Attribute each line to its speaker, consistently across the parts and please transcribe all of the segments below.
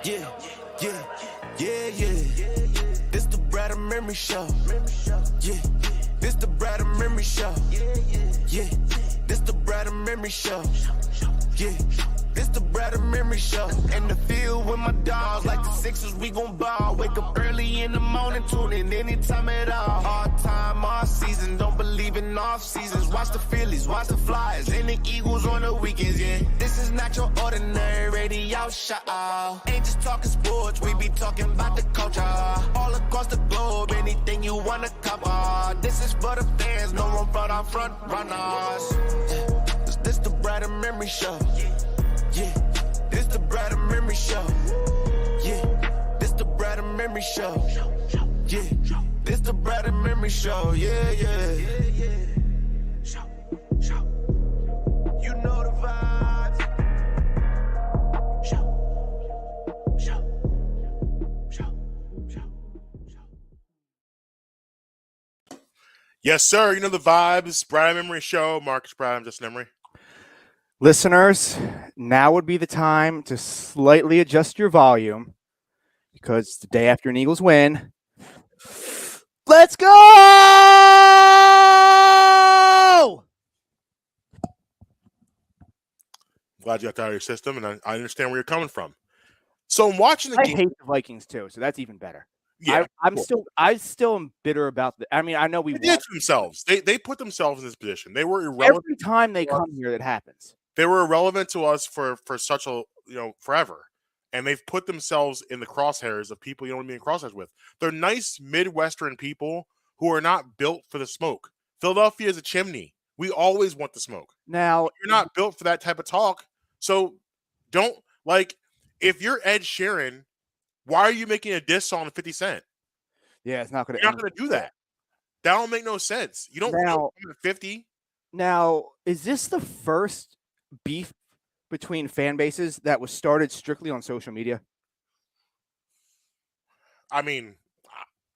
Speaker 1: Yeah, yeah, yeah, yeah. This the Brad and Memory Show. Yeah, this the Brad and Memory Show. Yeah, this the Brad and Memory Show. Yeah, this the Brad and Memory Show. In the field with my dogs, like the Sixers, we gon' ball. Wake up early in the morning, tune in anytime at all. Hard time, all season, don't believe in off seasons. Watch the Phillies, watch the Flyers, and the Eagles on the weekends, yeah. This is not your ordinary radio show. Ain't just talking sports, we be talking about the culture. All across the globe, anything you wanna cover. This is for the fans, no one for our front runners. This the Brad and Memory Show. Yeah, this the Brad and Memory Show. Yeah, this the Brad and Memory Show. Yeah, this the Brad and Memory Show. Yeah, yeah. You know the vibes.
Speaker 2: Yes, sir. You know the vibes. Brad Memory Show. Marques, Brad, Justin Emery.
Speaker 3: Listeners, now would be the time to slightly adjust your volume because it's the day after an Eagles win. Let's go!
Speaker 2: Glad you got that out of your system, and I understand where you're coming from. So I'm watching the
Speaker 3: I
Speaker 2: game.
Speaker 3: hate the Vikings too, so that's even better.
Speaker 2: Yeah,
Speaker 3: I still am bitter about the. I mean, I know
Speaker 2: they did to themselves. They put themselves in this position. They were irrelevant.
Speaker 3: Every time they come here, that happens.
Speaker 2: They were irrelevant to us for such a forever, and they've put themselves in the crosshairs of people you don't want to be in crosshairs with. They're nice Midwestern people who are not built for the smoke. Philadelphia is a chimney. We always want the smoke.
Speaker 3: Now
Speaker 2: you're not built for that type of talk, so don't if you're Ed Sheeran, why are you making a diss song to 50 Cent?
Speaker 3: Yeah, it's not going to.
Speaker 2: You're not going to do that. That don't make no sense. You don't
Speaker 3: now
Speaker 2: 50.
Speaker 3: Now, is this the first beef between fan bases that was started strictly on social media?
Speaker 2: I mean,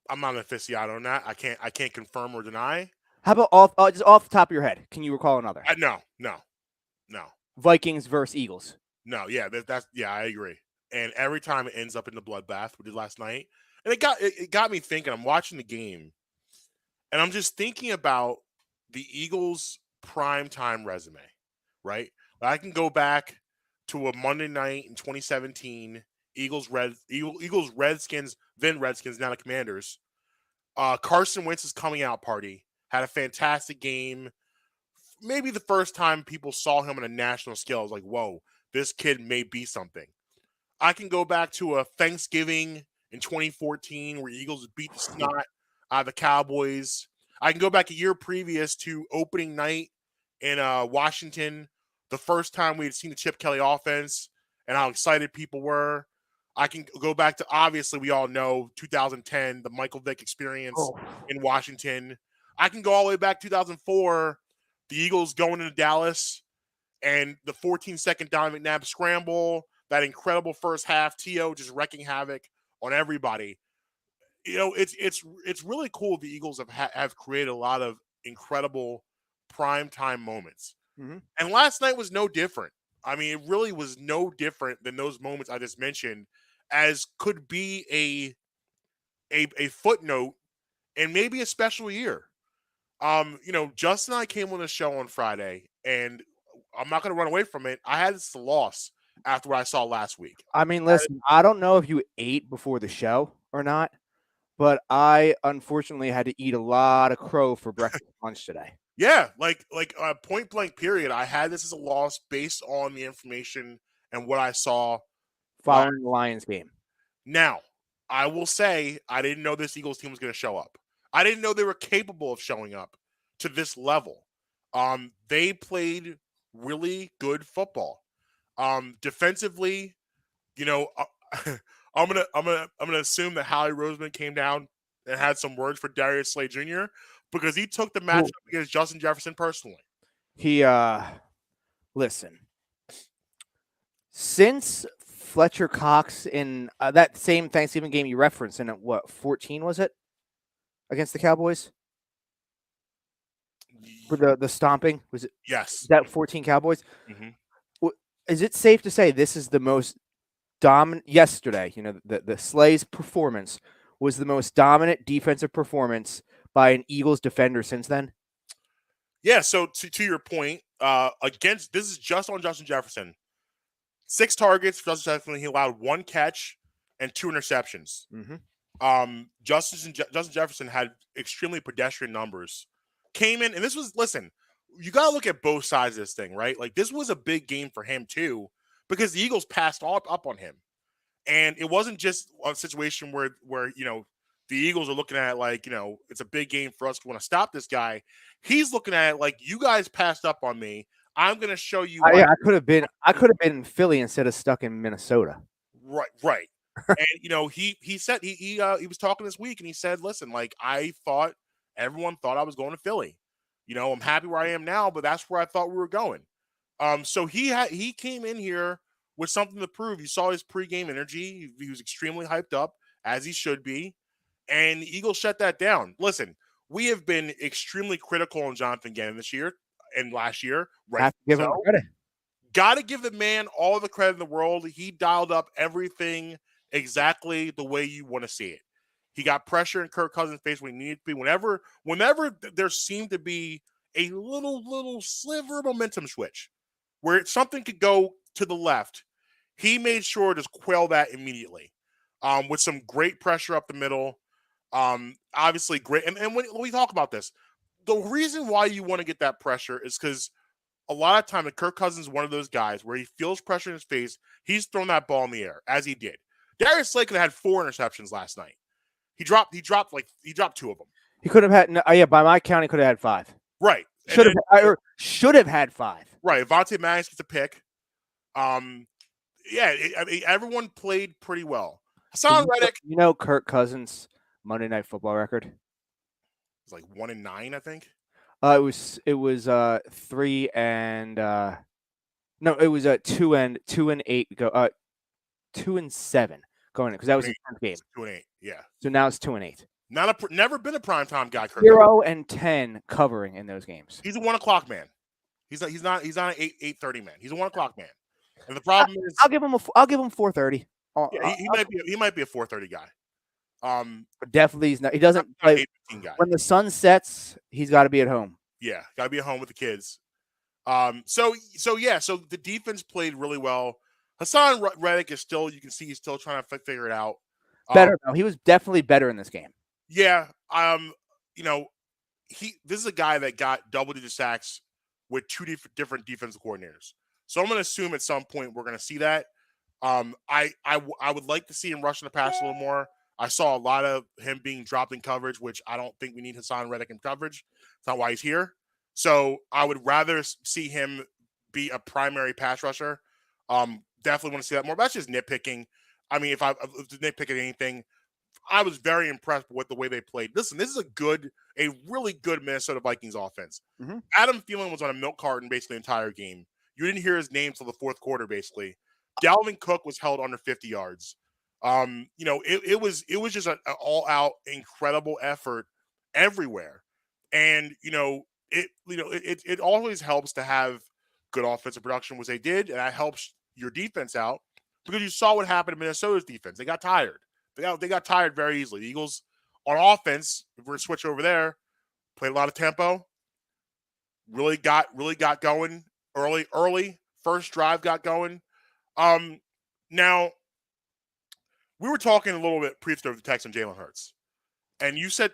Speaker 2: I'm not an aficionado on that. I can't confirm or deny.
Speaker 3: How about just off the top of your head? Can you recall another?
Speaker 2: No.
Speaker 3: Vikings versus Eagles.
Speaker 2: No, yeah, that's I agree. And every time it ends up in the bloodbath, we did last night, and it got me thinking. I'm watching the game, and I'm just thinking about the Eagles' primetime resume, right? I can go back to a Monday night in 2017, Eagles Redskins, then Redskins, now the Commanders. Carson Wentz's coming out party had a fantastic game. Maybe the first time people saw him on a national scale, I was like, whoa, this kid may be something. I can go back to a Thanksgiving in 2014 where Eagles beat the snot out of the Cowboys. I can go back a year previous to opening night in Washington, the first time we had seen the Chip Kelly offense and how excited people were. I can go back to, obviously, we all know, 2010, the Michael Vick experience in Washington. I can go all the way back to 2004, the Eagles going into Dallas and the 14-second Donovan McNabb scramble, that incredible first half, T.O. just wrecking havoc on everybody. It's really cool the Eagles have created a lot of incredible primetime moments.
Speaker 3: Mm-hmm.
Speaker 2: And last night was no different. I mean, it really was no different than those moments I just mentioned, as could be a footnote and maybe a special year. Justin and I came on the show on Friday, and I'm not going to run away from it. I had this loss after what I saw last week.
Speaker 3: I mean, listen, I don't know if you ate before the show or not, but I unfortunately had to eat a lot of crow for breakfast and lunch today.
Speaker 2: Yeah, like point blank period. I had this as a loss based on the information and what I saw
Speaker 3: following the Lions game.
Speaker 2: Now, I will say I didn't know this Eagles team was going to show up. I didn't know they were capable of showing up to this level. They played really good football. Defensively, I'm gonna assume that Howie Roseman came down and had some words for Darius Slay Jr. because he took the matchup against Justin Jefferson personally.
Speaker 3: He listen. Since Fletcher Cox in that same Thanksgiving game you referenced, in 14 was it against the Cowboys? For the stomping, was it?
Speaker 2: Yes.
Speaker 3: That 14 Cowboys.
Speaker 2: Mm-hmm.
Speaker 3: Is it safe to say this is the most dominant yesterday. The Slay's performance was the most dominant defensive performance by an Eagles defender since then.
Speaker 2: Yeah. So to your point, this is just on Justin Jefferson. 6 targets for Justin Jefferson. He allowed 1 catch and 2 interceptions.
Speaker 3: Mm-hmm.
Speaker 2: Justin Jefferson had extremely pedestrian numbers. Came in, and listen, you got to look at both sides of this thing, right? Like, this was a big game for him too, because the Eagles passed up on him. And it wasn't just a situation where the Eagles are looking at it like, it's a big game for us to want to stop this guy. He's looking at it like, you guys passed up on me. I'm going to show you.
Speaker 3: I could have been in Philly instead of stuck in Minnesota.
Speaker 2: Right. And he said he was talking this week, and he said, listen, like, everyone thought I was going to Philly. I'm happy where I am now, but that's where I thought we were going. So he came in here with something to prove. You saw his pregame energy. He was extremely hyped up, as he should be. And the Eagles shut that down. Listen, we have been extremely critical on Jonathan Gannon this year and last year. Right?
Speaker 3: Have to give him credit.
Speaker 2: Got to give the man all the credit in the world. He dialed up everything exactly the way you want to see it. He got pressure in Kirk Cousins' face when he needed to be. Whenever there seemed to be a little sliver of momentum switch where something could go to the left, he made sure to quell that immediately with some great pressure up the middle. Obviously great. And when we talk about this, the reason why you want to get that pressure is because a lot of time, Kirk Cousins is one of those guys where he feels pressure in his face. He's thrown that ball in the air, as he did. Darius Slay could have had 4 interceptions last night. He dropped 2 of them.
Speaker 3: He could have had by my count, he could have had 5.
Speaker 2: Right.
Speaker 3: Should have had 5.
Speaker 2: Right. Avonte Maddox gets a pick. Everyone played pretty well. Hassan Reddick.
Speaker 3: Kirk Cousins' Monday Night Football record?
Speaker 2: It was like 1-9, I think.
Speaker 3: It was 3 and no, it was 2 and 8 go 2 and 7 going in, because that was the 10th game.
Speaker 2: 2 and 8, yeah.
Speaker 3: So now it's 2 and 8.
Speaker 2: Never been a primetime guy. Kirk
Speaker 3: 0 and 10 covering in those games.
Speaker 2: He's a 1 o'clock man. He's not an 8:30 man. He's a 1 o'clock man. And the problem is,
Speaker 3: I'll give him 4:30.
Speaker 2: Yeah, he might be a 4:30 guy.
Speaker 3: Definitely he's not. He doesn't play
Speaker 2: guy.
Speaker 3: When the sun sets. He's got to be at home.
Speaker 2: Yeah, got to be at home with the kids. So the defense played really well. Hassan Reddick is still, you can see he's still trying to figure it out.
Speaker 3: Better though. He was definitely better in this game.
Speaker 2: Yeah. This is a guy that got double-digit sacks with 2 different defensive coordinators. So I'm going to assume at some point we're going to see that. I would like to see him rushing the pass a little more. I saw a lot of him being dropped in coverage, which I don't think we need Hassan Reddick in coverage. It's not why he's here. So I would rather see him be a primary pass rusher. Definitely want to see that more. But that's just nitpicking. I mean, if nitpicking anything, I was very impressed with the way they played. Listen, this is a really good Minnesota Vikings offense. Mm-hmm. Adam Thielen was on a milk carton basically the entire game. You didn't hear his name till the 4th quarter, basically. Dalvin Cook was held under 50 yards. It was just an all-out incredible effort everywhere. And it always helps to have good offensive production, which they did, and that helps your defense out, because you saw what happened to Minnesota's defense. They got tired. They got tired very easily. The Eagles on offense, if we're to switch over there, played a lot of tempo. Really got going early. First drive got going. Now we were talking a little bit pre-throw the text on Jalen Hurts, and you said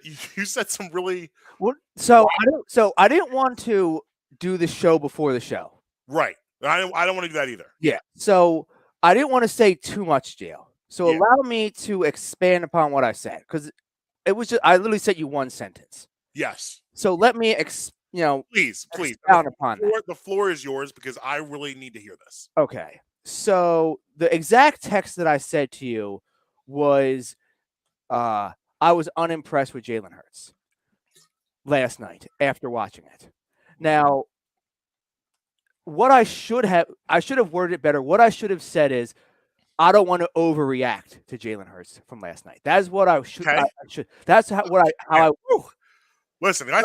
Speaker 2: some really
Speaker 3: I didn't want to do the show before the show.
Speaker 2: Right. I don't want to do that either.
Speaker 3: Yeah. So I didn't want to say too much, Jill. So allow me to expand upon what I said, because it was just, I literally said you one sentence.
Speaker 2: Yes.
Speaker 3: So let me
Speaker 2: please
Speaker 3: expound upon that.
Speaker 2: The floor is yours, because I really need to hear this.
Speaker 3: Okay. So the exact text that I said to you was, I was unimpressed with Jalen Hurts last night after watching it. Now, what I should have worded it better. What I should have said is, I don't want to overreact to Jalen Hurts from last night. That's what I should. Okay. I should. That's how I.
Speaker 2: Listen,
Speaker 3: I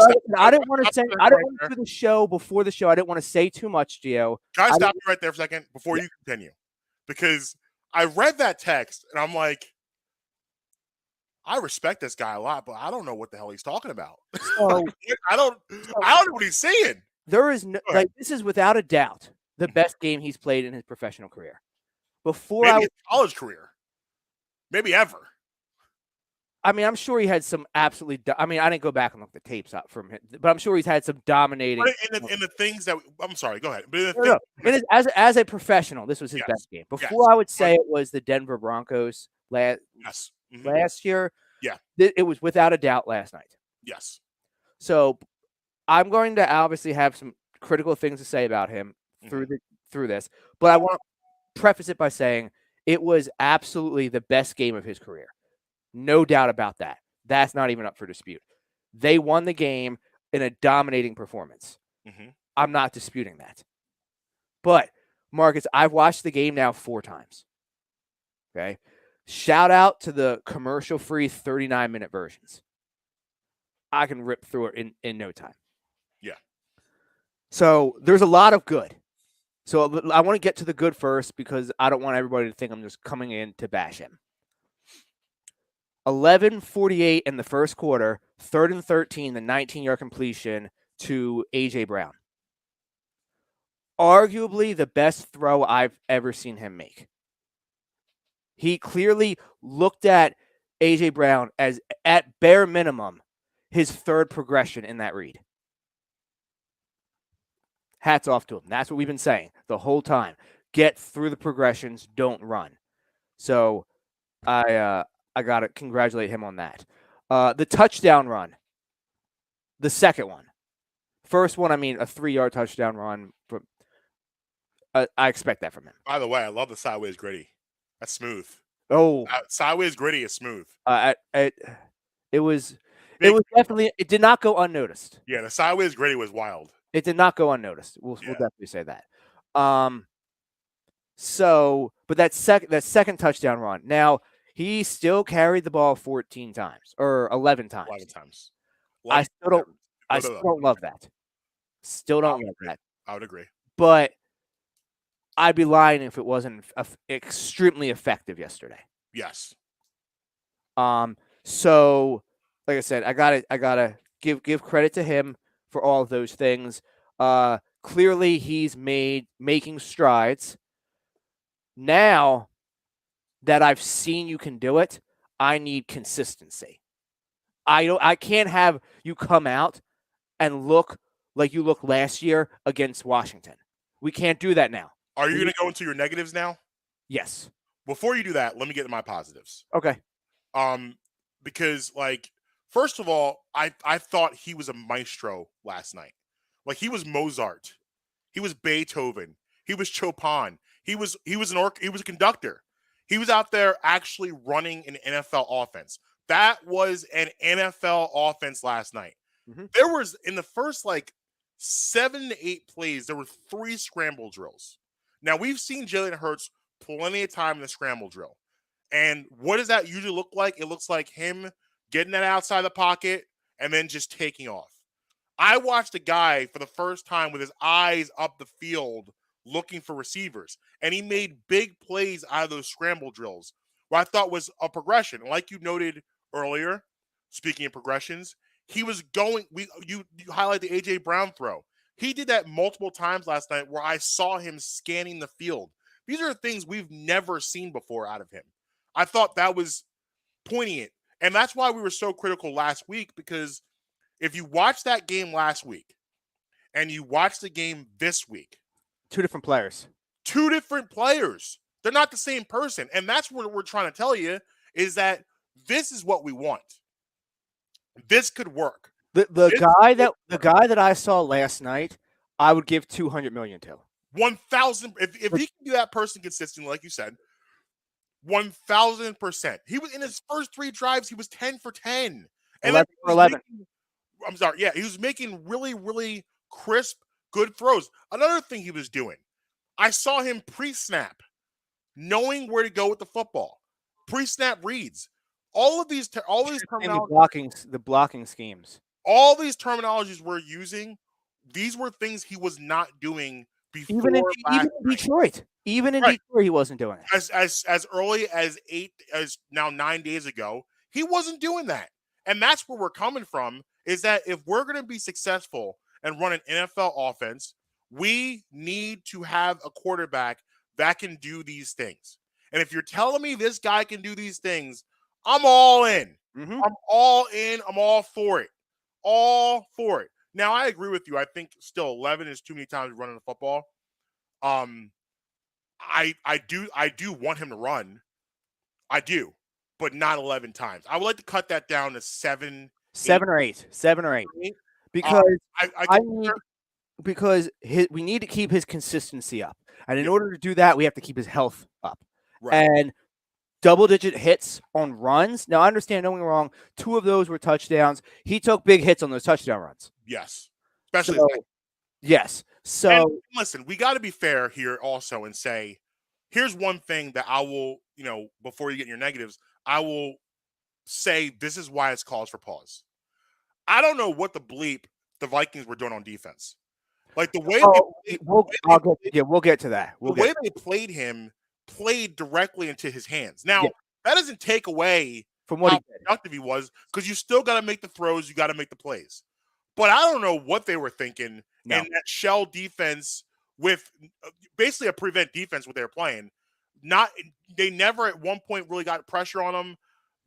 Speaker 3: didn't want to say. I didn't want to do the show before the show. I didn't want to say too much, Gio.
Speaker 2: Can I stop you right there for a second before you continue? Because I read that text and I'm like, I respect this guy a lot, but I don't know what the hell he's talking about.
Speaker 3: So
Speaker 2: I don't know what he's saying.
Speaker 3: there is no, like, this is without a doubt the best game he's played in his professional career. Before
Speaker 2: Maybe his college career, maybe ever.
Speaker 3: I mean, I'm sure he had some absolutely. I mean, I didn't go back and look the tapes up from him, but I'm sure he's had some dominating.
Speaker 2: In the things that I'm sorry, go ahead. But
Speaker 3: As a professional, this was his best game. Before, I would say it was the Denver Broncos last year.
Speaker 2: Yeah,
Speaker 3: it was without a doubt last night.
Speaker 2: Yes.
Speaker 3: So I'm going to obviously have some critical things to say about him through this, but I want to preface it by saying it was absolutely the best game of his career. No doubt about that. That's not even up for dispute. They won the game in a dominating performance. I'm not disputing that. But, Marcus, I've watched the game now 4 times. Okay? Shout out to the commercial-free 39-minute versions. I can rip through it in no time.
Speaker 2: Yeah.
Speaker 3: So, there's a lot of good. So, I want to get to the good first because I don't want everybody to think I'm just coming in to bash him. 11:48 in the first quarter, 3rd and 13, the 19-yard completion to A.J. Brown. Arguably the best throw I've ever seen him make. He clearly looked at A.J. Brown as, at bare minimum, his 3rd progression in that read. Hats off to him. That's what we've been saying the whole time. Get through the progressions, don't run. So I got to congratulate him on that. The touchdown run, the second one. First one, I mean, a 3-yard touchdown run. I expect that from him.
Speaker 2: By the way, I love the sideways gritty. That's smooth.
Speaker 3: Oh.
Speaker 2: Sideways gritty is smooth.
Speaker 3: It was definitely, it did not go unnoticed.
Speaker 2: Yeah, the sideways gritty was wild.
Speaker 3: It did not go unnoticed. We'll definitely say that. But that second touchdown run. Now, he still carried the ball 14 times or 11 times.
Speaker 2: 11 times.
Speaker 3: I still don't love that. Still don't love that.
Speaker 2: I would agree.
Speaker 3: But I'd be lying if it wasn't extremely effective yesterday.
Speaker 2: Yes.
Speaker 3: So like I said, I gotta give credit to him for all of those things. Clearly he's making strides. Now that I've seen you can do it, I need consistency. I can't have you come out and look like you looked last year against Washington. We can't do that now.
Speaker 2: Are you going to go into your negatives now?
Speaker 3: Yes.
Speaker 2: Before you do that, let me get to my positives.
Speaker 3: Okay.
Speaker 2: Because first of all, I thought he was a maestro last night. Like he was Mozart. He was Beethoven. He was Chopin. He was a conductor. He was out there actually running an NFL offense. That was an NFL offense last night. There was, in the first 7 to 8 plays, there were 3 scramble drills. Now, we've seen Jalen Hurts plenty of time in the scramble drill. And what does that usually look like? It looks like him getting that outside the pocket and then just taking off. I watched a guy for the first time with his eyes up the field looking for receivers, and he made big plays out of those scramble drills, what I thought was a progression. Like you noted earlier, speaking of progressions, he was going, you highlight the A.J. Brown throw. He did that multiple times last night where I saw him scanning the field. These are things we've never seen before out of him. I thought that was poignant, and that's why we were so critical last week, because if you watch that game last week and you watch the game this week,
Speaker 3: 2 different players.
Speaker 2: 2 different players. They're not the same person. And that's what we're trying to tell you, is that this is what we want. This could work.
Speaker 3: The guy that I saw last night, I would give $200 million to.
Speaker 2: 1,000. If he can do that person consistently, like you said, 1,000%. He was in his first 3 drives, he was 10 for 10. And
Speaker 3: 11 for 11.
Speaker 2: I'm sorry. Yeah, he was making really, really crisp, good throws. Another thing he was doing, I saw him pre-snap, knowing where to go with the football. Pre-snap reads. All these terminologies,
Speaker 3: the blocking schemes.
Speaker 2: all these terminologies we're using, these were things he was not doing before
Speaker 3: Even in
Speaker 2: last night.
Speaker 3: Detroit,
Speaker 2: Right.
Speaker 3: Detroit, he wasn't doing it.
Speaker 2: As early as 9 days ago, he wasn't doing that. And that's where we're coming from, is that if we're going to be successful and run an NFL offense, we need to have a quarterback that can do these things. And if you're telling me this guy can do these things, I'm all in.
Speaker 3: Mm-hmm.
Speaker 2: I'm all in. I'm all for it. All for it. Now, I agree with you. I think still 11 is too many times running the football. I do want him to run. I do, but not 11 times. I would like to cut that down to 7
Speaker 3: or 8, because we need to keep his consistency up, and in order to do that, we have to keep his health up.
Speaker 2: Right.
Speaker 3: And double-digit hits on runs. Now, I understand, don't get me wrong, 2 of those were touchdowns. He took big hits on those touchdown runs.
Speaker 2: Yes, especially.
Speaker 3: Yes. So
Speaker 2: and listen, we got to be fair here also and say, here's one thing that I will, before you get your negatives, I will say this is why it's cause for pause. I don't know what the bleep the Vikings were doing on defense. Like the way
Speaker 3: we'll get to that.
Speaker 2: The way they played him played directly into his hands. Now, that doesn't take away
Speaker 3: from what
Speaker 2: how productive he was, because you still got to make the throws, you got to make the plays. But I don't know what they were thinking in that shell defense with basically a prevent defense what they were playing. They never at one point really got pressure on them.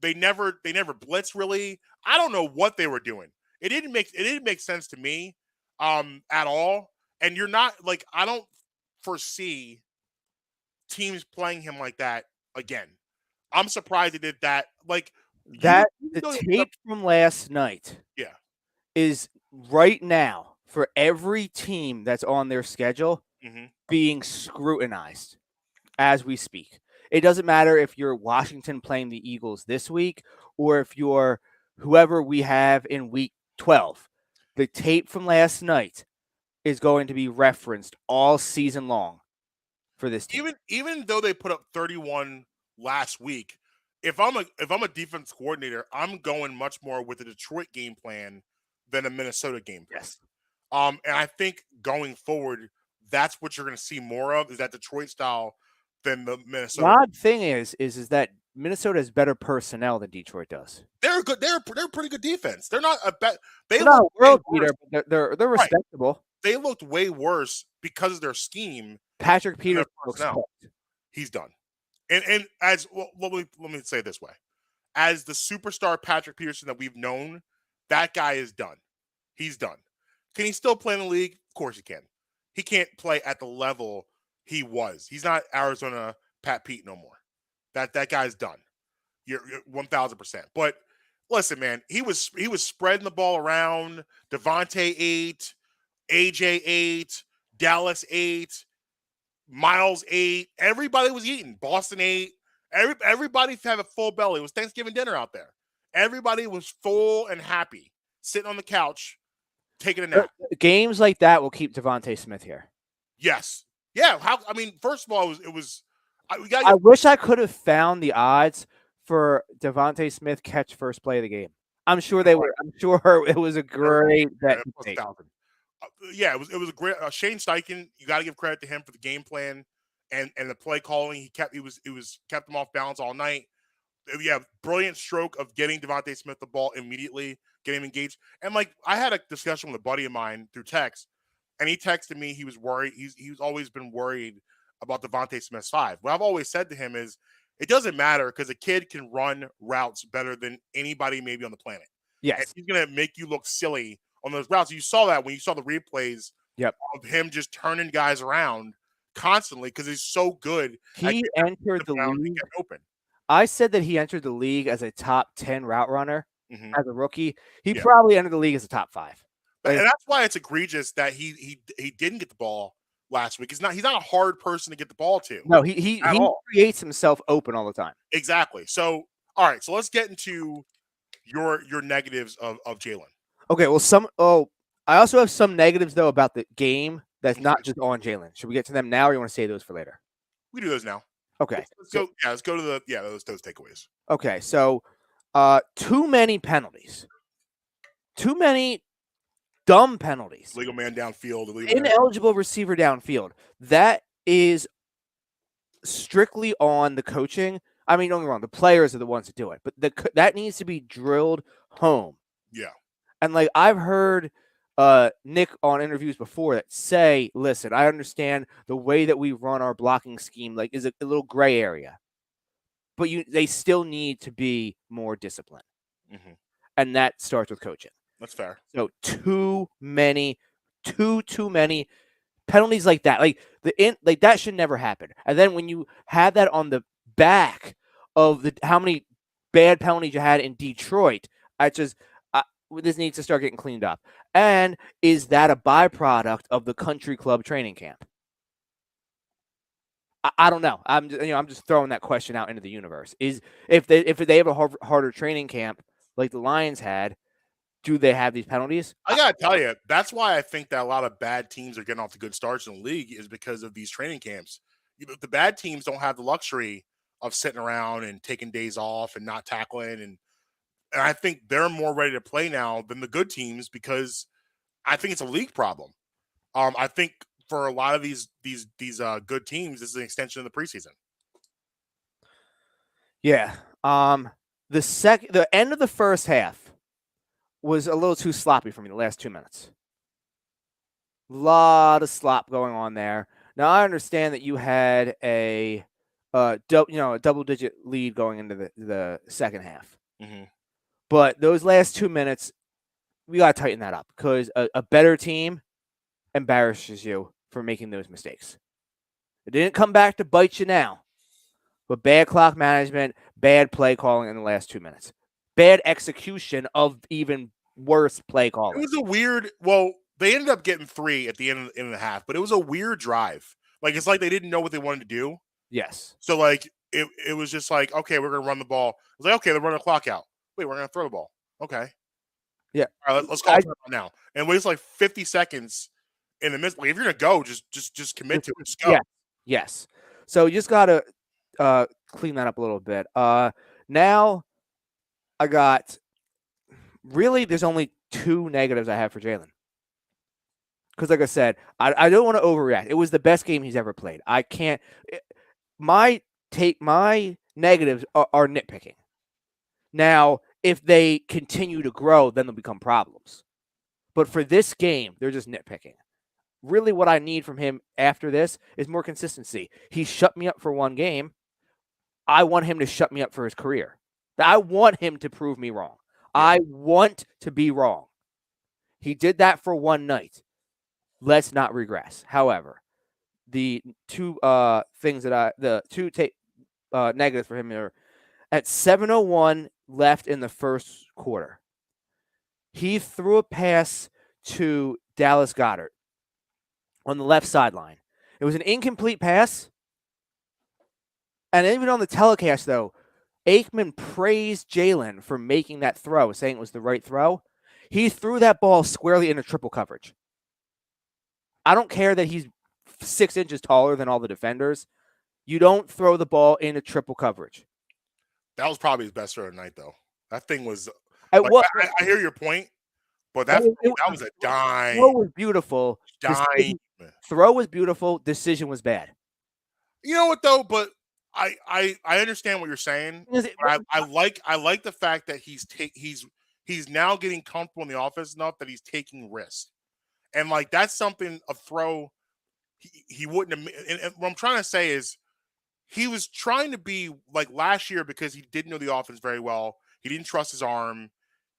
Speaker 2: They never blitzed really. I don't know what they were doing. It didn't make sense to me at all. And you're not like, I don't foresee teams playing him like that again. I'm surprised they did that. Like
Speaker 3: that, the tape from last night is right now for every team that's on their schedule being scrutinized as we speak. It doesn't matter if you're Washington playing the Eagles this week or if you're whoever we have in week 12. The tape from last night is going to be referenced all season long for this team.
Speaker 2: Even though they put up 31 last week, if I'm a defense coordinator, I'm going much more with the Detroit game plan than a Minnesota game plan.
Speaker 3: Yes.
Speaker 2: And I think going forward, that's what you're going to see more of, is that Detroit style than the Minnesota.
Speaker 3: The odd thing is that Minnesota has better personnel than Detroit does.
Speaker 2: They're good. They're a pretty good defense. They're not a bet.
Speaker 3: They're not a world beater, but they're respectable. Right.
Speaker 2: They looked way worse because of their scheme.
Speaker 3: Patrick Peters looks
Speaker 2: he's done. And as well, let me say it this way. As the superstar Patrick Peterson that we've known, that guy is done. He's done. Can he still play in the league? Of course he can. He can't play at the level he was. He's not Arizona Pat Pete no more. That guy's done. You're 1,000%. But listen, man, he was spreading the ball around. Devontae 8, AJ 8, Dallas 8, Miles 8. Everybody was eating. Boston 8. Everybody had a full belly. It was Thanksgiving dinner out there. Everybody was full and happy, sitting on the couch, taking a nap.
Speaker 3: Games like that will keep Devontae Smith here.
Speaker 2: Yes. Yeah. First of all, it was.
Speaker 3: I wish I could have found the odds for Devontae Smith catch first play of the game. I'm sure they were. I'm sure it was a great bet.
Speaker 2: Yeah, it was a great. Shane Steichen, you got to give credit to him for the game plan and the play calling. He kept them off balance all night. Yeah, brilliant stroke of getting Devontae Smith the ball immediately, getting him engaged. And like, I had a discussion with a buddy of mine through text, and he texted me. He was worried. He's always been worried about Devontae Smith's 5. What I've always said to him is, it doesn't matter, because a kid can run routes better than anybody maybe on the planet.
Speaker 3: Yes,
Speaker 2: and he's gonna make you look silly on those routes. You saw that when you saw the replays of him just turning guys around constantly because he's so good.
Speaker 3: He entered the league open. I said that he entered the league as a top 10 route runner as a rookie. He probably entered the league as a top 5.
Speaker 2: And that's why it's egregious that he didn't get the ball last week. He's not a hard person to get the ball to.
Speaker 3: No, he creates himself open all the time.
Speaker 2: Exactly. So, all right. So let's get into your negatives of Jalen.
Speaker 3: Okay. Well, I also have some negatives though about the game that's not just on Jalen. Should we get to them now, or you want to say those for later?
Speaker 2: We do those now.
Speaker 3: Okay.
Speaker 2: Let's go. Yeah, let's go to those takeaways.
Speaker 3: Okay. So, too many penalties. Too many dumb penalties.
Speaker 2: Legal man downfield. Illegal man.
Speaker 3: Ineligible receiver downfield. That is strictly on the coaching. I mean, don't get me wrong, the players are the ones that do it, but that needs to be drilled home.
Speaker 2: Yeah.
Speaker 3: And like I've heard Nick on interviews before that say, listen, I understand the way that we run our blocking scheme like is a little gray area. But they still need to be more disciplined.
Speaker 2: Mm-hmm.
Speaker 3: And that starts with coaching.
Speaker 2: That's fair.
Speaker 3: So too many penalties like that. Like that should never happen. And then when you have that on the back of how many bad penalties you had in Detroit, this needs to start getting cleaned up. And is that a byproduct of the country club training camp? I don't know. I'm just throwing that question out into the universe. Is if they have a harder training camp like the Lions had, do they have these penalties?
Speaker 2: I gotta tell you, that's why I think that a lot of bad teams are getting off to good starts in the league is because of these training camps. The bad teams don't have the luxury of sitting around and taking days off and not tackling, and I think they're more ready to play now than the good teams because I think it's a league problem. I think for a lot of these good teams, this is an extension of the preseason.
Speaker 3: Yeah. The end of the first half was a little too sloppy for me. The last 2 minutes, a lot of slop going on there. Now I understand that you had a double-digit lead going into the second half, but those last 2 minutes, we got to tighten that up because a better team embarrasses you for making those mistakes. It didn't come back to bite you now, but bad clock management, bad play calling in the last 2 minutes, bad execution of even worse play calling.
Speaker 2: It was a weird. Well, they ended up getting 3 at the end of the half, but it was a weird drive. Like it's like they didn't know what they wanted to do.
Speaker 3: Yes.
Speaker 2: So like it was just like, okay, we're gonna run the ball. I was like, okay, they're running the clock out. Wait, we're gonna throw the ball. Okay.
Speaker 3: Yeah.
Speaker 2: All right, let's call it now. And waste like 50 seconds in the midst. Like if you're gonna go, just commit to it. Just go.
Speaker 3: Yeah. Yes. So you just gotta clean that up a little bit. Now I got really there's only 2 negatives I have for Jalen. Because like I said, I don't want to overreact. It was the best game he's ever played. I can't my negatives are nitpicking. Now, if they continue to grow, then they'll become problems. But for this game, they're just nitpicking. Really what I need from him after this is more consistency. He shut me up for one game. I want him to shut me up for his career. I want him to prove me wrong. Yeah. I want to be wrong. He did that for one night. Let's not regress. However, the two negatives for him are at 7:01 left in the first quarter. He threw a pass to Dallas Goedert on the left sideline. It was an incomplete pass. And even on the telecast, though, Aikman praised Jalen for making that throw, saying it was the right throw. He threw that ball squarely into triple coverage. I don't care that he's 6 inches taller than all the defenders. You don't throw the ball into triple coverage.
Speaker 2: That was probably his best throw of the night, though. That thing was.
Speaker 3: I
Speaker 2: hear your point, but that was a dime.
Speaker 3: Throw was beautiful.
Speaker 2: Dime.
Speaker 3: Throw was beautiful. Decision was bad.
Speaker 2: You know what though? But I understand what you're saying. I like the fact that he's now getting comfortable in the offense enough that he's taking risks, and like that's something a throw he wouldn't have. And what I'm trying to say is he was trying to be like last year because he didn't know the offense very well. He didn't trust his arm.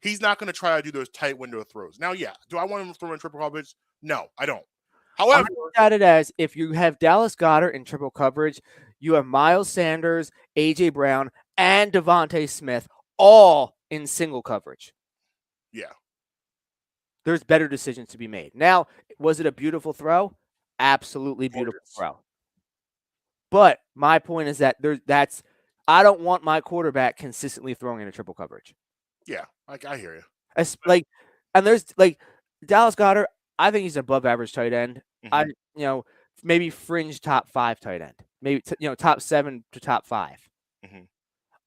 Speaker 2: He's not going to try to do those tight window throws. Now, yeah, do I want him to throw in triple coverage? No, I don't. However,
Speaker 3: I look at it as if you have Dallas Goedert in triple coverage, you have Miles Sanders, A.J. Brown, and Devontae Smith all in single coverage.
Speaker 2: Yeah.
Speaker 3: There's better decisions to be made. Now, was it a beautiful throw? Absolutely beautiful throw. But my point is that I don't want my quarterback consistently throwing into triple coverage.
Speaker 2: Yeah, I hear you.
Speaker 3: And there's like Dallas Goedert, I think he's an above average tight end.
Speaker 2: Mm-hmm.
Speaker 3: Maybe fringe top 5 tight end. Maybe top 7 to top 5.
Speaker 2: Mm-hmm.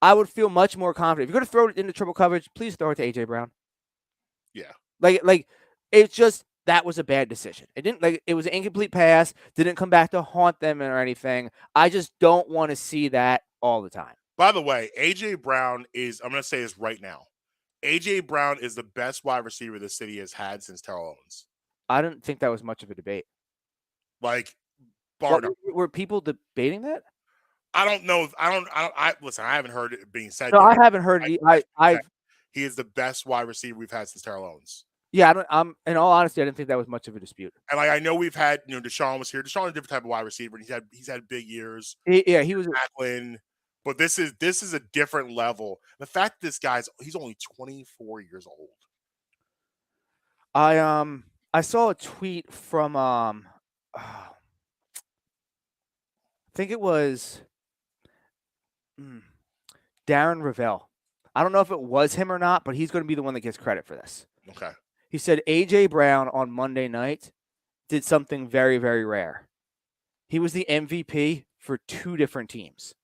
Speaker 3: I would feel much more confident. If you're going to throw it into triple coverage, please throw it to A.J. Brown.
Speaker 2: Yeah.
Speaker 3: Like It's just that was a bad decision. It didn't like it was an incomplete pass, didn't come back to haunt them or anything. I just don't want to see that all the time.
Speaker 2: By the way, AJ Brown is, I'm going to say this right now. AJ Brown is the best wide receiver the city has had since Terrell Owens.
Speaker 3: I didn't think that was much of a debate.
Speaker 2: Like, bar none.
Speaker 3: Were people debating that?
Speaker 2: I don't know. Listen, I haven't heard it being said.
Speaker 3: No,
Speaker 2: yet.
Speaker 3: I haven't heard it.
Speaker 2: He is the best wide receiver we've had since Terrell Owens.
Speaker 3: Yeah, I'm in all honesty, I didn't think that was much of a dispute.
Speaker 2: And like I know we've had, Deshaun was here. Deshaun is a different type of wide receiver, and he's had big years.
Speaker 3: He was
Speaker 2: tackling, but this is a different level. The fact that this he's only 24 years old.
Speaker 3: I saw a tweet from I think it was Darren Ravel. I don't know if it was him or not, but he's going to be the one that gets credit for this.
Speaker 2: Okay.
Speaker 3: He said AJ Brown on Monday night did something very, very rare. He was the MVP for 2 different teams.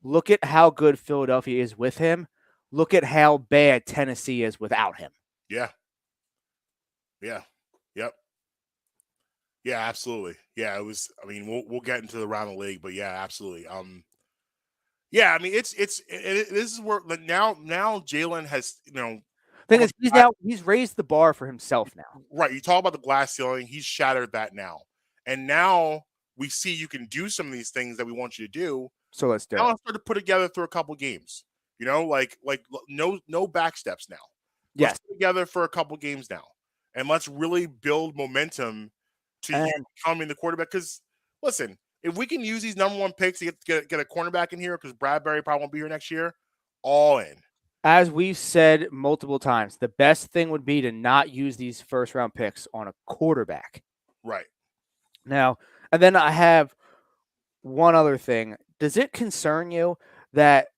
Speaker 3: Look at how good Philadelphia is with him. Look at how bad Tennessee is without him.
Speaker 2: Yeah. Yeah. Yep. Yeah, absolutely. Yeah, it was. I mean, we'll get into the round of the league, but yeah, absolutely. Yeah, I mean, this is where now Jalen has,
Speaker 3: Thing is, he's raised the bar for himself now.
Speaker 2: Right. You talk about the glass ceiling. He's shattered that now. And now we see you can do some of these things that we want you to do.
Speaker 3: So let's do it.
Speaker 2: Now let's start to put together through a couple games. Like no back steps now.
Speaker 3: Yes.
Speaker 2: Let's put together for a couple games now. And let's really build momentum to you becoming the quarterback. Because, listen, if we can use these number 1 picks to get a cornerback in here, because Bradbury probably won't be here next year, all in.
Speaker 3: As we've said multiple times, the best thing would be to not use these first-round picks on a quarterback.
Speaker 2: Right.
Speaker 3: Now, and then I have one other thing. Does it concern you that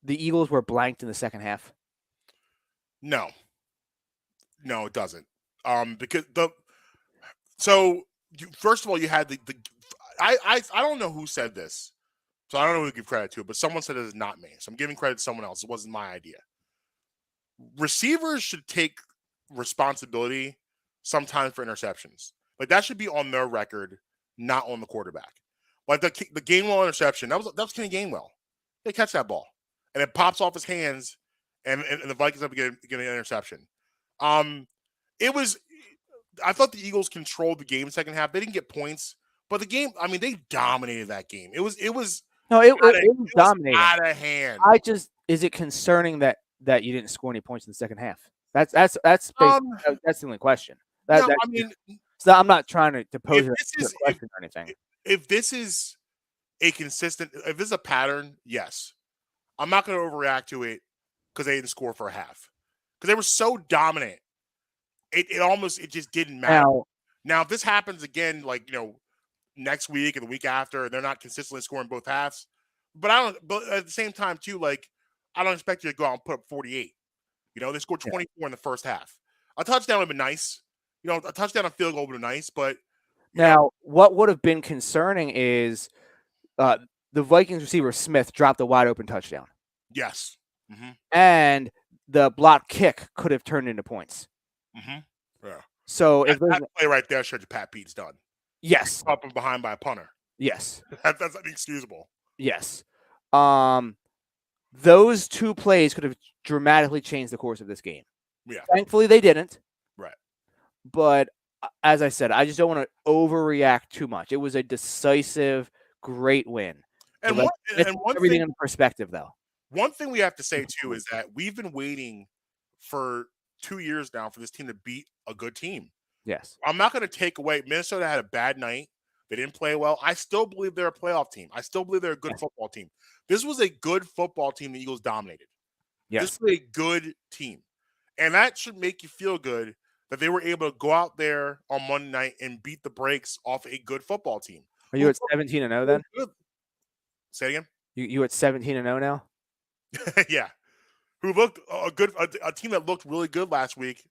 Speaker 3: the Eagles were blanked in the second half?
Speaker 2: No, it doesn't. Because first of all, you had I don't know who said this. So I don't know who to give credit to, but someone said it is not me. So I'm giving credit to someone else. It wasn't my idea. Receivers should take responsibility sometimes for interceptions. Like that should be on their record, not on the quarterback. Like the Gainwell interception, that was Kenny Gainwell. They catch that ball, and it pops off his hands, and the Vikings have to get an interception. It was. I thought the Eagles controlled the game second half. They didn't get points, but the game. I mean, they dominated that game. It was.
Speaker 3: No, it was dominating.
Speaker 2: Out of hand.
Speaker 3: Is it concerning that you didn't score any points in the second half? That's the only question. So I'm not trying to pose a question or anything.
Speaker 2: If this is if this is a pattern, yes. I'm not going to overreact to it because they didn't score for a half. Because they were so dominant. It just didn't matter. Now, if this happens again, next week and the week after, and they're not consistently scoring both halves, but at the same time too, I don't expect you to go out and put up 48. They scored 24 in the first half. A touchdown would have been nice. A touchdown and field goal would have been nice, but
Speaker 3: what would have been concerning is the Vikings receiver Smith dropped a wide open touchdown.
Speaker 2: Yes. Mm-hmm.
Speaker 3: And the block kick could have turned into points.
Speaker 2: Mm-hmm. Yeah.
Speaker 3: So if
Speaker 2: that play right there shows you Pat Pete's done.
Speaker 3: Yes.
Speaker 2: Up and behind by a punter.
Speaker 3: Yes.
Speaker 2: That's inexcusable.
Speaker 3: Yes. Those 2 plays could have dramatically changed the course of this game.
Speaker 2: Yeah.
Speaker 3: Thankfully, they didn't.
Speaker 2: Right.
Speaker 3: But as I said, I just don't want to overreact too much. It was a decisive, great win.
Speaker 2: And
Speaker 3: so
Speaker 2: one
Speaker 3: everything
Speaker 2: thing,
Speaker 3: in perspective, though.
Speaker 2: One thing we have to say too is that we've been waiting for 2 years now for this team to beat a good team.
Speaker 3: Yes.
Speaker 2: I'm not going to take away. Minnesota had a bad night. They didn't play well. I still believe they're a playoff team. I still believe they're a good football team. This was a good football team the Eagles dominated.
Speaker 3: Yes.
Speaker 2: This was a good team. And that should make you feel good that they were able to go out there on Monday night and beat the brakes off a good football team.
Speaker 3: Are you at 17-0 then?
Speaker 2: Say it again?
Speaker 3: You at 17-0 now?
Speaker 2: Yeah. Who looked a team that looked really good last week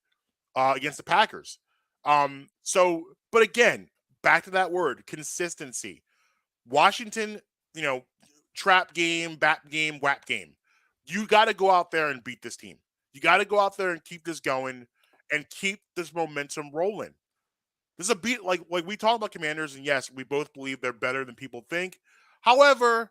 Speaker 2: against the Packers. But again, back to that word, consistency. Washington, trap game, bat game, whap game. You got to go out there and beat this team. You got to go out there and keep this going. and keep this momentum rolling. This is a beat like we talk about Commanders, and yes, we both believe they're better than people think. However,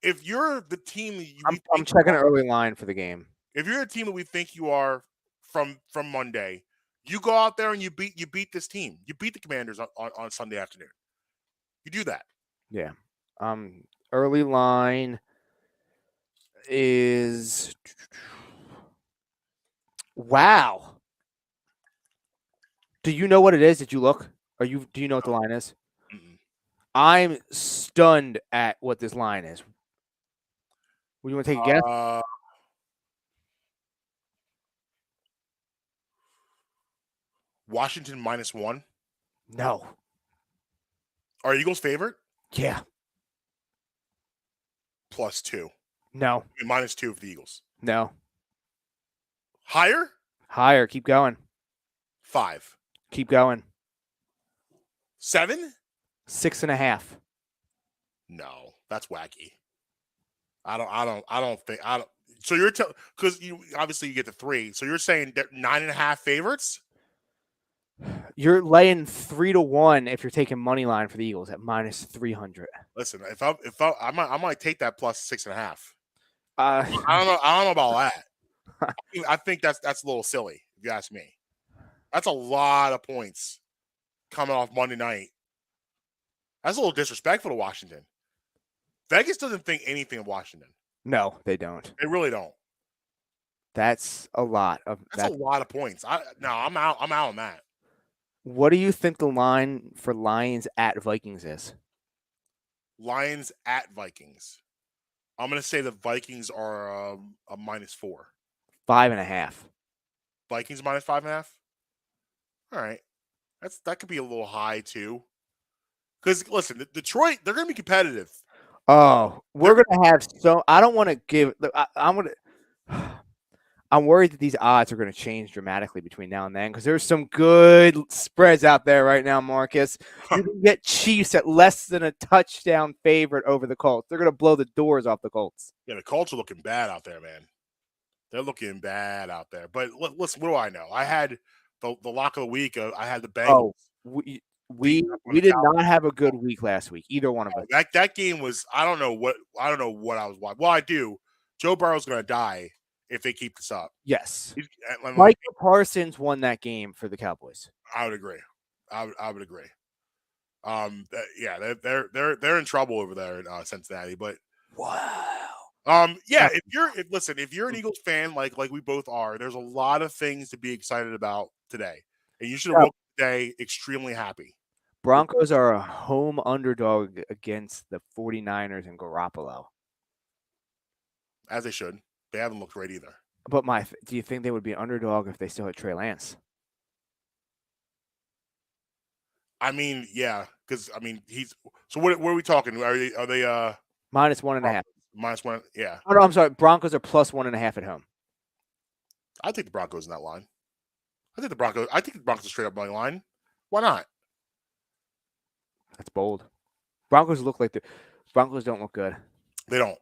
Speaker 2: if you're the team that
Speaker 3: I'm checking an early line for the game.
Speaker 2: if you're a team that we think you are from Monday, you go out there and you beat this team. You beat the Commanders on Sunday afternoon. You do that.
Speaker 3: Yeah. Early line is wow. Do you know what it is? Did you look? Do you know what the line is?
Speaker 2: Mm-mm.
Speaker 3: I'm stunned at what this line is. Would you want to take a guess?
Speaker 2: Washington -1.
Speaker 3: No.
Speaker 2: Are Eagles favorite?
Speaker 3: Yeah.
Speaker 2: +2.
Speaker 3: No.
Speaker 2: -2 for the Eagles.
Speaker 3: No.
Speaker 2: Higher?
Speaker 3: Higher. Keep going.
Speaker 2: 5.
Speaker 3: Keep going.
Speaker 2: 7?
Speaker 3: 6.5.
Speaker 2: No, that's wacky. I don't think. So you're because you obviously you get the 3. So you're saying that 9.5 favorites?
Speaker 3: You're laying 3-1 if you're taking money line for the Eagles at -300.
Speaker 2: Listen, if I might take that +6.5.
Speaker 3: Uh,
Speaker 2: I don't know about that. I think that's a little silly if you ask me. That's a lot of points coming off Monday night. That's a little disrespectful to Washington. Vegas doesn't think anything of Washington.
Speaker 3: No, they don't.
Speaker 2: They really don't.
Speaker 3: That's a lot of.
Speaker 2: That's a lot of points. I'm out on that.
Speaker 3: What do you think the line for Lions at Vikings is?
Speaker 2: Lions at Vikings. I'm going to say the Vikings are a -4.
Speaker 3: 5.5.
Speaker 2: Vikings -5.5. All right, that could be a little high too. Because listen, Detroit, they're going to be competitive.
Speaker 3: Oh, we're gonna have so. I don't want to give. I'm worried that these odds are going to change dramatically between now and then because there's some good spreads out there right now, Marcus. You can get Chiefs at less than a touchdown favorite over the Colts. They're going to blow the doors off the Colts.
Speaker 2: Yeah, the Colts are looking bad out there, man. They're looking bad out there. But listen, what do I know? I had the lock of the week. I had the Bengals.
Speaker 3: Oh, we did not have a good week last week. Either one of us.
Speaker 2: That game was. I don't know what I was watching. Well, I do. Joe Burrow's going to die if they keep this up.
Speaker 3: Yes. Michael Parsons won that game for the Cowboys.
Speaker 2: I would agree. I would agree. Yeah, they're in trouble over there in Cincinnati. But
Speaker 3: wow.
Speaker 2: Yeah. If you're an Eagles fan like we both are, there's a lot of things to be excited about today, and you should have woke up today extremely happy.
Speaker 3: Broncos are a home underdog against the 49ers and Garoppolo.
Speaker 2: As they should. They haven't looked great either.
Speaker 3: But do you think they would be an underdog if they still had Trey Lance?
Speaker 2: I mean, yeah, because he's. So what are we talking? Are they
Speaker 3: -1.5?
Speaker 2: -1? Yeah.
Speaker 3: Oh no, I'm sorry. Broncos are +1.5 at home.
Speaker 2: I take the Broncos in that line. I think the Broncos are straight up money line. Why not?
Speaker 3: That's bold. Broncos Broncos don't look good.
Speaker 2: They don't.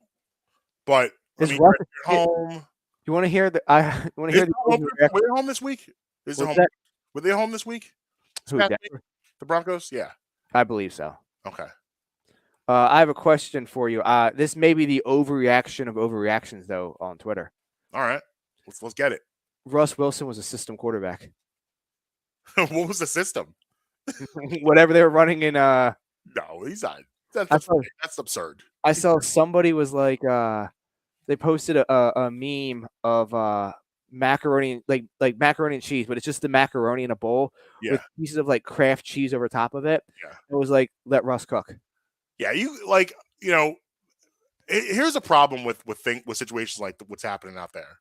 Speaker 2: But
Speaker 3: Is
Speaker 2: Russ at home?
Speaker 3: You want to hear the?
Speaker 2: Were they home this week? Were they home this week?
Speaker 3: Who,
Speaker 2: the Broncos? Yeah,
Speaker 3: I believe so.
Speaker 2: Okay.
Speaker 3: I have a question for you. This may be the overreaction of overreactions, though, on Twitter.
Speaker 2: All right, let's get it.
Speaker 3: Russ Wilson was a system quarterback.
Speaker 2: What was the system?
Speaker 3: Whatever they were running in.
Speaker 2: No, he's not. That's absurd.
Speaker 3: I saw somebody was like, they posted a meme of macaroni, like macaroni and cheese, but it's just the macaroni in a bowl with pieces of like Kraft cheese over top of it.
Speaker 2: Yeah,
Speaker 3: it was like, let Russ cook.
Speaker 2: Yeah, here's a problem with situations like what's happening out there.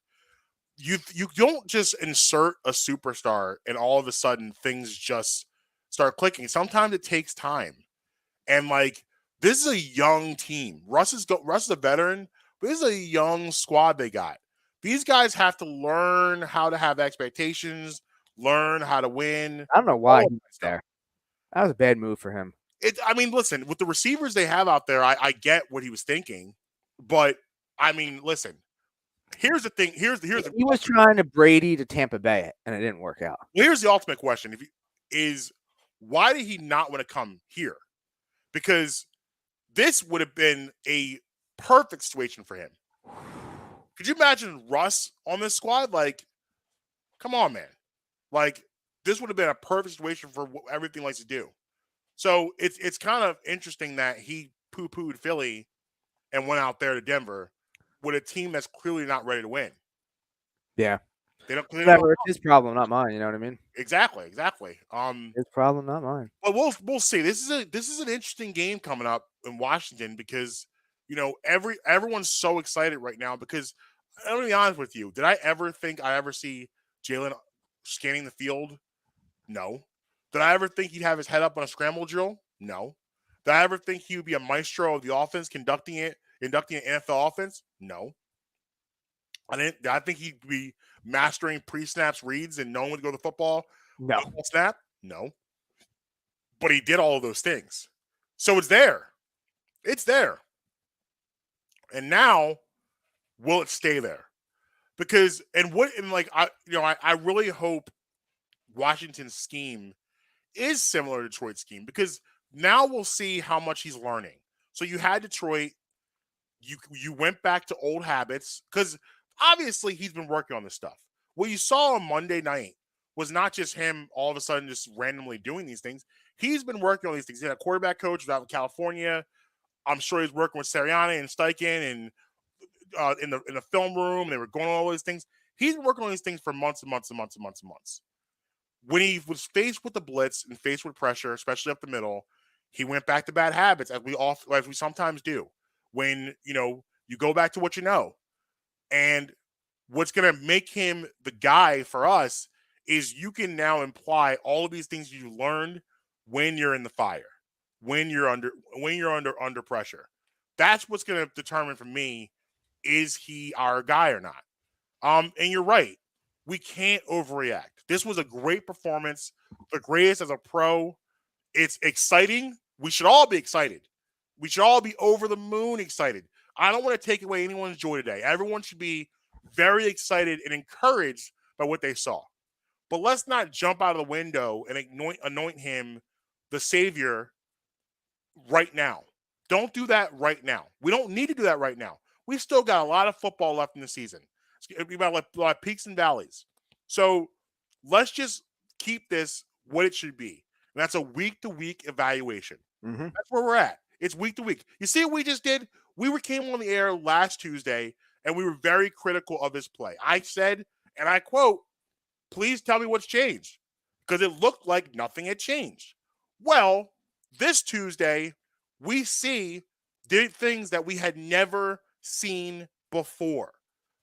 Speaker 2: You don't just insert a superstar and all of a sudden things just start clicking. Sometimes it takes time, and this is a young team. Russ is a veteran, but this is a young squad they got. These guys have to learn how to have expectations, learn how to win.
Speaker 3: I don't know why he was there. That was a bad move for him.
Speaker 2: Listen, with the receivers they have out there, I get what he was thinking, but listen, Here's the thing. Here's
Speaker 3: He was trying to Brady to Tampa Bay it, and it didn't work out.
Speaker 2: Here's the ultimate question: why did he not want to come here? Because this would have been a perfect situation for him. Could you imagine Russ on this squad? Like, come on, man. Like, this would have been a perfect situation for everything he likes to do. So it's kind of interesting that he poo-pooed Philly and went out there to Denver with a team that's clearly not ready to win.
Speaker 3: Yeah.
Speaker 2: They don't.
Speaker 3: Whatever, it's his problem, not mine. You know what I mean?
Speaker 2: Exactly.
Speaker 3: His problem, not mine.
Speaker 2: But we'll see. This is an interesting game coming up in Washington because everyone's so excited right now because I'm gonna be honest with you. Did I ever think I ever see Jalen scanning the field? No. Did I ever think he'd have his head up on a scramble drill? No. Did I ever think he would be a maestro of the offense, conducting an NFL offense? No. I think he'd be mastering pre-snaps reads and knowing when to go to the football.
Speaker 3: No.
Speaker 2: Snap? No. But he did all of those things. So it's there. It's there. And now, will it stay there? Because I really hope Washington's scheme is similar to Detroit's scheme because now we'll see how much he's learning. So you had Detroit, you went back to old habits because obviously he's been working on this stuff. What you saw on Monday night was not just him all of a sudden just randomly doing these things. He's been working on these things. He had a quarterback coach out in California. I'm sure he's working with Sirianni and Steichen and in the film room. They were going on all these things. He's been working on these things for months and months and months and months and months. When he was faced with the blitz and faced with pressure, especially up the middle, he went back to bad habits as we sometimes do. When you go back to what you know, and what's going to make him the guy for us is you can now imply all of these things you learned when you're in the fire, when you're under pressure. That's what's going to determine for me, is he our guy or not? And you're right. We can't overreact. This was a great performance, the greatest as a pro. It's exciting. We should all be excited. We should all be over the moon excited. I don't want to take away anyone's joy today. Everyone should be very excited and encouraged by what they saw. But let's not jump out of the window and anoint him the savior right now. Don't do that right now. We don't need to do that right now. We've still got a lot of football left in the season. We've got a lot of peaks and valleys. So let's just keep this what it should be. And that's a week-to-week evaluation.
Speaker 3: Mm-hmm.
Speaker 2: That's where we're at. It's week-to-week. You see what we just did? We came on the air last Tuesday, and we were very critical of his play. I said, and I quote, "Please tell me what's changed," because it looked like nothing had changed. Well, this Tuesday, we see things that we had never seen before.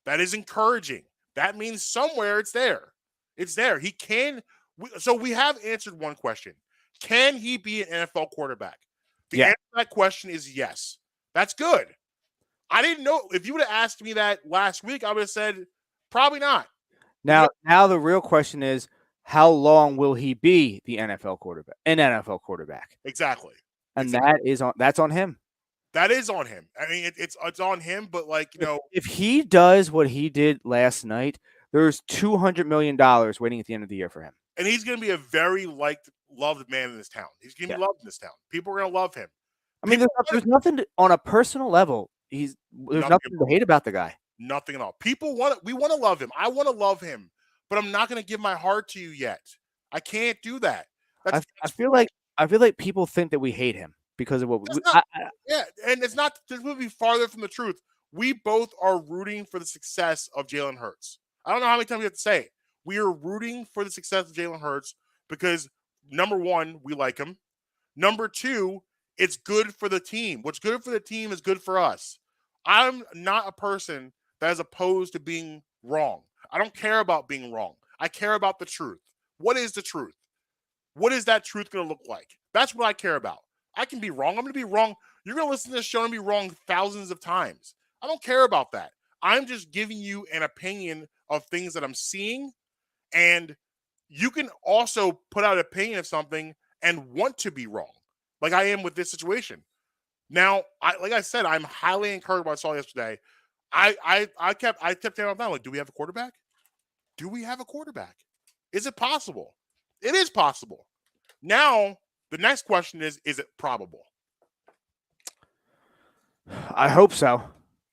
Speaker 2: That is encouraging. That means somewhere it's there. It's there. He can. So we have answered one question. Can he be an NFL quarterback? The answer to that question is yes. That's good. I didn't know. If you would have asked me that last week, I would have said probably not.
Speaker 3: Now the real question is, how long will he be the NFL quarterback? An NFL quarterback.
Speaker 2: Exactly.
Speaker 3: And that's on him.
Speaker 2: That is on him. I mean, it's on him, but
Speaker 3: if he does what he did last night, there's $200 million waiting at the end of the year for him.
Speaker 2: And he's going to be a very loved man in this town. He's going to be loved in this town. People are going to love him.
Speaker 3: I mean, there's nothing on a personal level. There's nothing to hate about the guy.
Speaker 2: Nothing at all. We want to love him. I want to love him, but I'm not going to give my heart to you yet. I can't do that.
Speaker 3: I feel like people think that we hate him because of what
Speaker 2: and it's not. This would be farther from the truth. We both are rooting for the success of Jalen Hurts. I don't know how many times we have to say it. We are rooting for the success of Jalen Hurts because, number one, we like him. Number two, it's good for the team. What's good for the team is good for us. I'm not a person that is opposed to being wrong. I don't care about being wrong. I care about the truth. What is the truth? What is that truth going to look like? That's what I care about. I can be wrong. I'm going to be wrong. You're going to listen to this show and be wrong thousands of times. I don't care about that. I'm just giving you an opinion of things that I'm seeing. And you can also put out an opinion of something and want to be wrong, like I am with this situation. Now, like I said, I'm highly encouraged by what I saw yesterday. I kept saying all the time, like, do we have a quarterback? Do we have a quarterback? Is it possible? It is possible. Now, the next question is it probable?
Speaker 3: I hope so.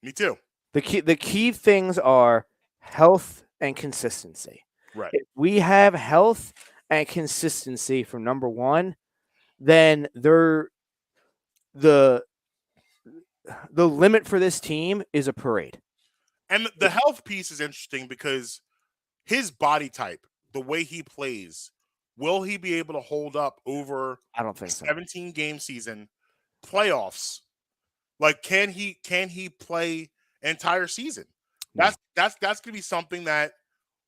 Speaker 2: Me too.
Speaker 3: The key things are health and consistency.
Speaker 2: Right.
Speaker 3: If we have health and consistency from number one, then the limit for this team is a parade.
Speaker 2: And the health piece is interesting because his body type, the way he plays, will he be able to hold up over
Speaker 3: I don't think so.
Speaker 2: 17 game season, playoffs? Like, can he play an entire season?
Speaker 3: No.
Speaker 2: That's going to be something that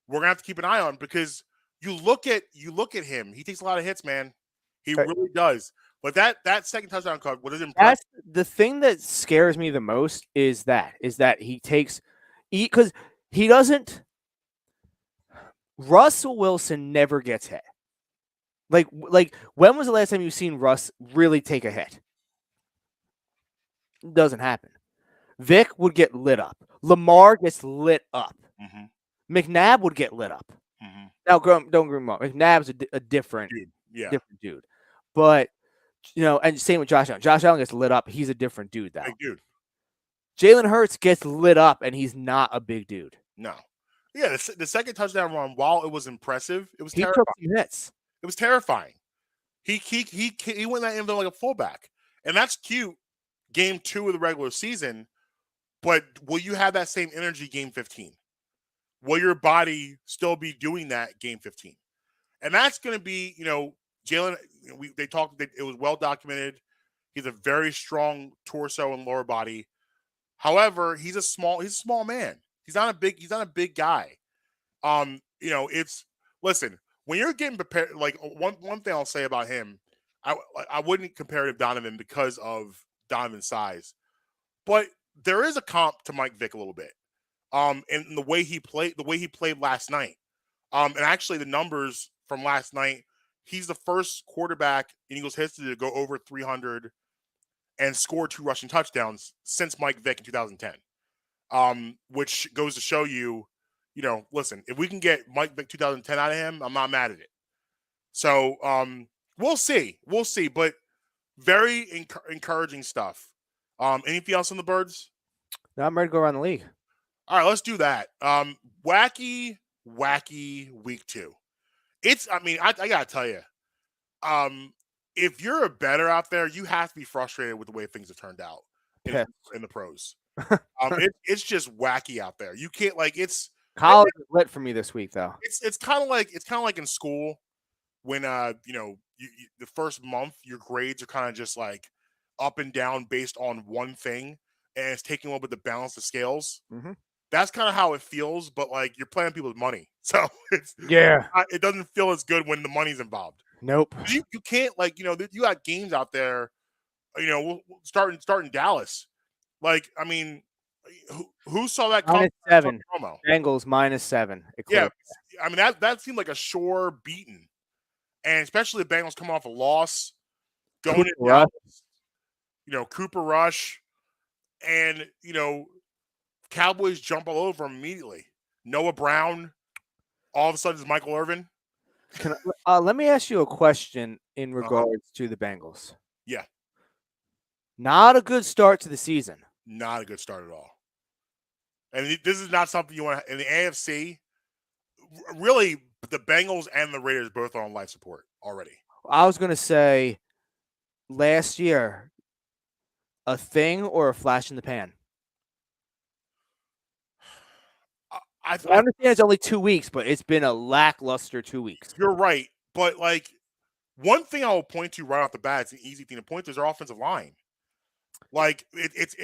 Speaker 2: we're gonna have to keep an eye on, because you look at him. He takes a lot of hits, man. He really does. But that second touchdown cut, what is impressive?
Speaker 3: That's the thing that scares me the most is that he takes because he doesn't. Russell Wilson never gets hit. Like when was the last time you've seen Russ really take a hit? It doesn't happen. Vic would get lit up. Lamar gets lit up.
Speaker 2: Mm-hmm.
Speaker 3: McNabb would get lit up.
Speaker 2: Mm-hmm.
Speaker 3: Now, don't get me wrong. McNabb's a different
Speaker 2: dude. Yeah.
Speaker 3: Different dude. But, and same with Josh Allen. Josh Allen gets lit up. He's a different dude, though.
Speaker 2: Big dude.
Speaker 3: Jalen Hurts gets lit up, and he's not a big dude.
Speaker 2: No. Yeah, the second touchdown run, while it was impressive, it was
Speaker 3: he
Speaker 2: terrifying.
Speaker 3: Took some hits.
Speaker 2: It was terrifying. He went that end zone like a fullback. And that's cute, game 2 of the regular season. But will you have that same energy game 15? Will your body still be doing that game 15? And that's going to be, Jalen, they talked, it was well documented. He's a very strong torso and lower body. However, he's a small man. He's not a big guy. Listen, when you're getting prepared, like one thing I'll say about him, I wouldn't compare him to Donovan because of Donovan's size. But there is a comp to Mike Vick a little bit. And the way he played last night. And actually the numbers from last night, he's the first quarterback in Eagles history to go over 300 and score 2 rushing touchdowns since Mike Vick in 2010. Which goes to show you, listen, if we can get Mike Vick 2010 out of him, I'm not mad at it. So we'll see, but very encouraging stuff. Anything else on the Birds?
Speaker 3: No, I'm ready to go around the league.
Speaker 2: All right, let's do that. Wacky week 2. I gotta tell you, if you're a bettor out there, you have to be frustrated with the way things have turned out in the pros. It's just wacky out there. You can't
Speaker 3: college is lit for me this week though.
Speaker 2: It's kind of like in school when you the first month your grades are kind of just like up and down based on one thing, and it's taking a little bit to balance the scales.
Speaker 3: Mm-hmm.
Speaker 2: That's kind of how it feels, but like you're playing people's money, so it doesn't feel as good when the money's involved.
Speaker 3: Nope.
Speaker 2: You can't you got games out there, we'll start in Dallas. Like, I mean, who saw that?
Speaker 3: -7. Bengals -7.
Speaker 2: Yeah, I mean that seemed like a sure beating, and especially the Bengals coming off a loss, going to Dallas, Cooper Rush, and Cowboys jump all over him immediately. Noah Brown, all of a sudden is Michael Irvin.
Speaker 3: Let me ask you a question in regards to the Bengals.
Speaker 2: Yeah.
Speaker 3: Not a good start to the season.
Speaker 2: Not a good start at all. And this is not something you want to, in the AFC. Really, the Bengals and the Raiders both are on life support already.
Speaker 3: I was going to say last year, a thing or a flash in the pan? I understand it's only 2 weeks, but it's been a lackluster 2 weeks.
Speaker 2: You're right. But one thing I will point to right off the bat, it's an easy thing to point to, is their offensive line. Like it's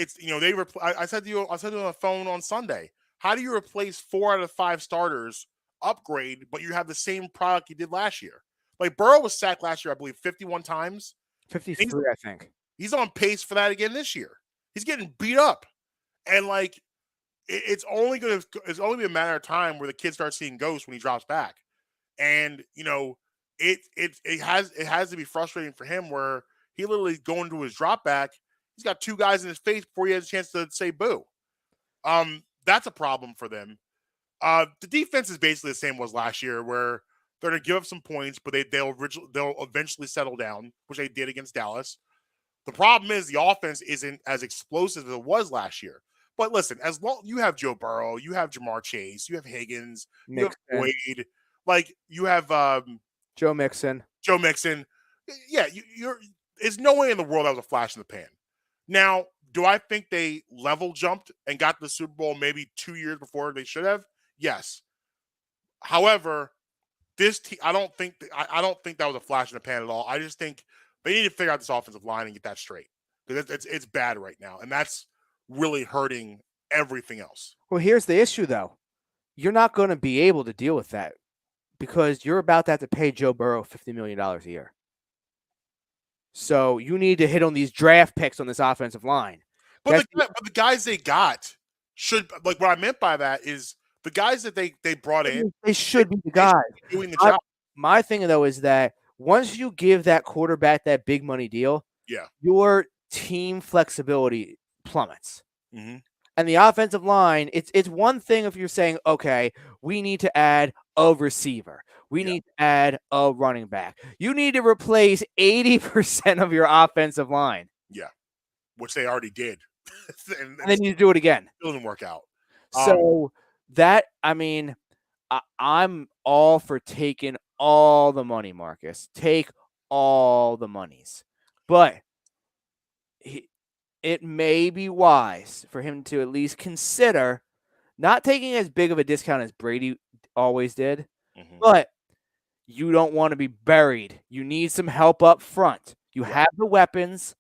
Speaker 2: I said to you on the phone on Sunday, how do you replace 4 out of 5 starters, upgrade, but you have the same product you did last year? Like Burrow was sacked last year, I believe, 51 times.
Speaker 3: 53, I think.
Speaker 2: He's on pace for that again this year. He's getting beat up. And it's only be a matter of time where the kid starts seeing ghosts when he drops back. And it has to be frustrating for him where he literally going to his drop back. He's got 2 guys in his face before he has a chance to say boo. That's a problem for them. The defense is basically the same as last year, where they're going to give up some points, but they'll eventually settle down, which they did against Dallas. The problem is the offense isn't as explosive as it was last year. But listen, as long you have Joe Burrow, you have Jamar Chase, you have Higgins, you have Boyd, like you have
Speaker 3: Joe Mixon.
Speaker 2: Joe Mixon. Yeah, you're. There's no way in the world that was a flash in the pan. Now, do I think they level jumped and got to the Super Bowl maybe 2 years before they should have? Yes. However, this team, I don't think that was a flash in the pan at all. I just think they need to figure out this offensive line and get that straight, because it's bad right now, and that's really hurting everything else.
Speaker 3: Well, here's the issue, though. You're not going to be able to deal with that because you're about to have to pay Joe Burrow $50 million a year. So you need to hit on these draft picks on this offensive line.
Speaker 2: But the guys they got should, like, what I meant by that is the guys that they brought in,
Speaker 3: they should be the guys
Speaker 2: doing the job.
Speaker 3: My thing, though, is that once you give that quarterback that big money deal, your team flexibility plummets.
Speaker 2: Mm-hmm.
Speaker 3: And the offensive line, it's one thing if you're saying, okay, we need to add a receiver. We need to add a running back. You need to replace 80% of your offensive line.
Speaker 2: Yeah, which they already did.
Speaker 3: and then you do it again.
Speaker 2: It doesn't work out.
Speaker 3: So I'm all for taking all the money, Marcus. Take all the monies. But it may be wise for him to at least consider not taking as big of a discount as Brady always did, but you don't want to be buried. You need some help up front. You have the weapons.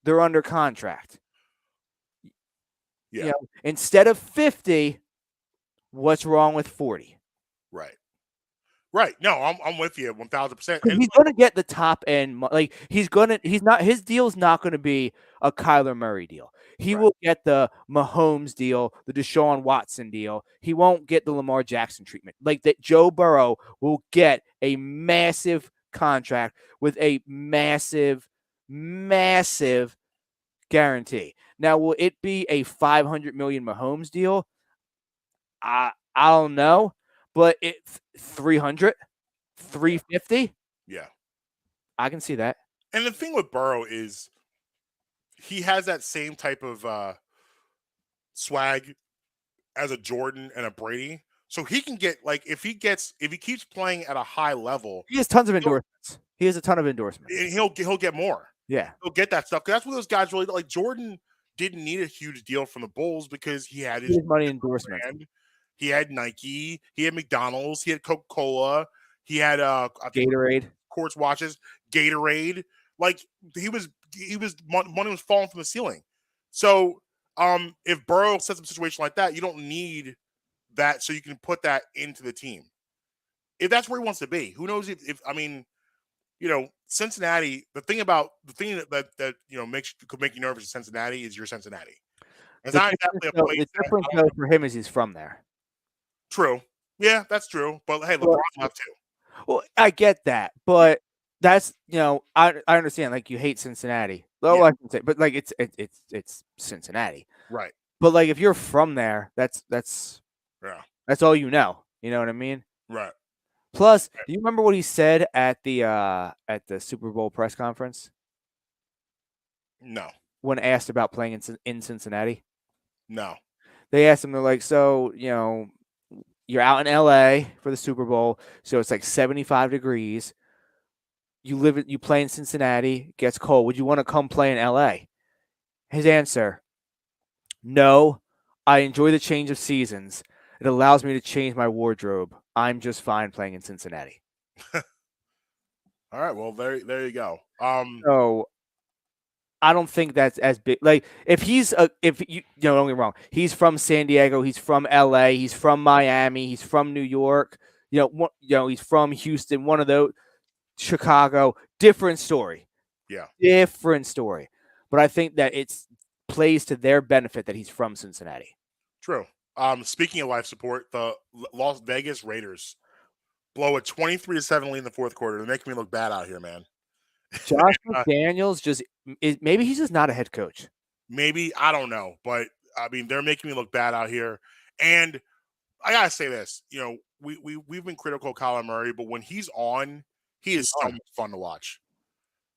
Speaker 3: They're under contract.
Speaker 2: Yeah.
Speaker 3: You know, instead of 50, what's wrong with 40?
Speaker 2: Right. No, I'm with you 1,000%.
Speaker 3: He's going to get the top end. Like his deal's not going to be a Kyler Murray deal. He will get the Mahomes deal, the Deshaun Watson deal. He won't get the Lamar Jackson treatment. Like that, Joe Burrow will get a massive contract with a massive, massive guarantee. Now, will it be a $500 million Mahomes deal? I don't know. But it's 300, 350.
Speaker 2: Yeah.
Speaker 3: I can see that.
Speaker 2: And the thing with Burrow is he has that same type of swag as a Jordan and a Brady. So he can get, like, if he keeps playing at a high level,
Speaker 3: he has tons of endorsements. He has a ton of endorsements.
Speaker 2: And he'll get more.
Speaker 3: Yeah.
Speaker 2: He'll get that stuff. That's what those guys really like. Jordan didn't need a huge deal from the Bulls because he had his
Speaker 3: money endorsements.
Speaker 2: He had Nike, he had McDonald's, he had Coca-Cola, he had
Speaker 3: Gatorade,
Speaker 2: Quartz watches, Gatorade. Like he was money was falling from the ceiling. So if Burrow sets up a situation like that, you don't need that, so you can put that into the team. If that's where he wants to be, who knows if I mean, you know, Cincinnati, the thing that you know could make you nervous in Cincinnati is you're Cincinnati. It's not exactly a place.
Speaker 3: The difference though for him is he's from there.
Speaker 2: True. Yeah, that's true. But hey, LeBron left too.
Speaker 3: Well, I get that, but that's, you know, I understand. Like you hate Cincinnati. Oh, I can say, but like it's Cincinnati,
Speaker 2: right?
Speaker 3: But like if you're from there, that's all you know. You know what I mean?
Speaker 2: Right.
Speaker 3: Plus, do you remember what he said at the Super Bowl press conference?
Speaker 2: No.
Speaker 3: When asked about playing in Cincinnati?
Speaker 2: No.
Speaker 3: They asked him, they're like, so, you know, you're out in LA for the Super Bowl, so it's like 75 degrees. You play in Cincinnati, it gets cold. Would you want to come play in LA? His answer, no, I enjoy the change of seasons. It allows me to change my wardrobe. I'm just fine playing in Cincinnati.
Speaker 2: All right, well, there you go.
Speaker 3: So I don't think that's as big. Like if you don't get me wrong, he's from San Diego, he's from LA, he's from Miami, he's from New York. He's from Houston. One of those, Chicago. Different story.
Speaker 2: Yeah,
Speaker 3: different story. But I think that it's plays to their benefit that he's from Cincinnati.
Speaker 2: True. Speaking of life support, the Las Vegas Raiders blow a 23-7 lead in the fourth quarter. They're making me look bad out here, man.
Speaker 3: Josh McDaniels maybe he's just not a head coach.
Speaker 2: Maybe, I don't know, but I mean, they're making me look bad out here. And I gotta say this, we've been critical of Kyler Murray, but when he's on, he is so much fun to watch.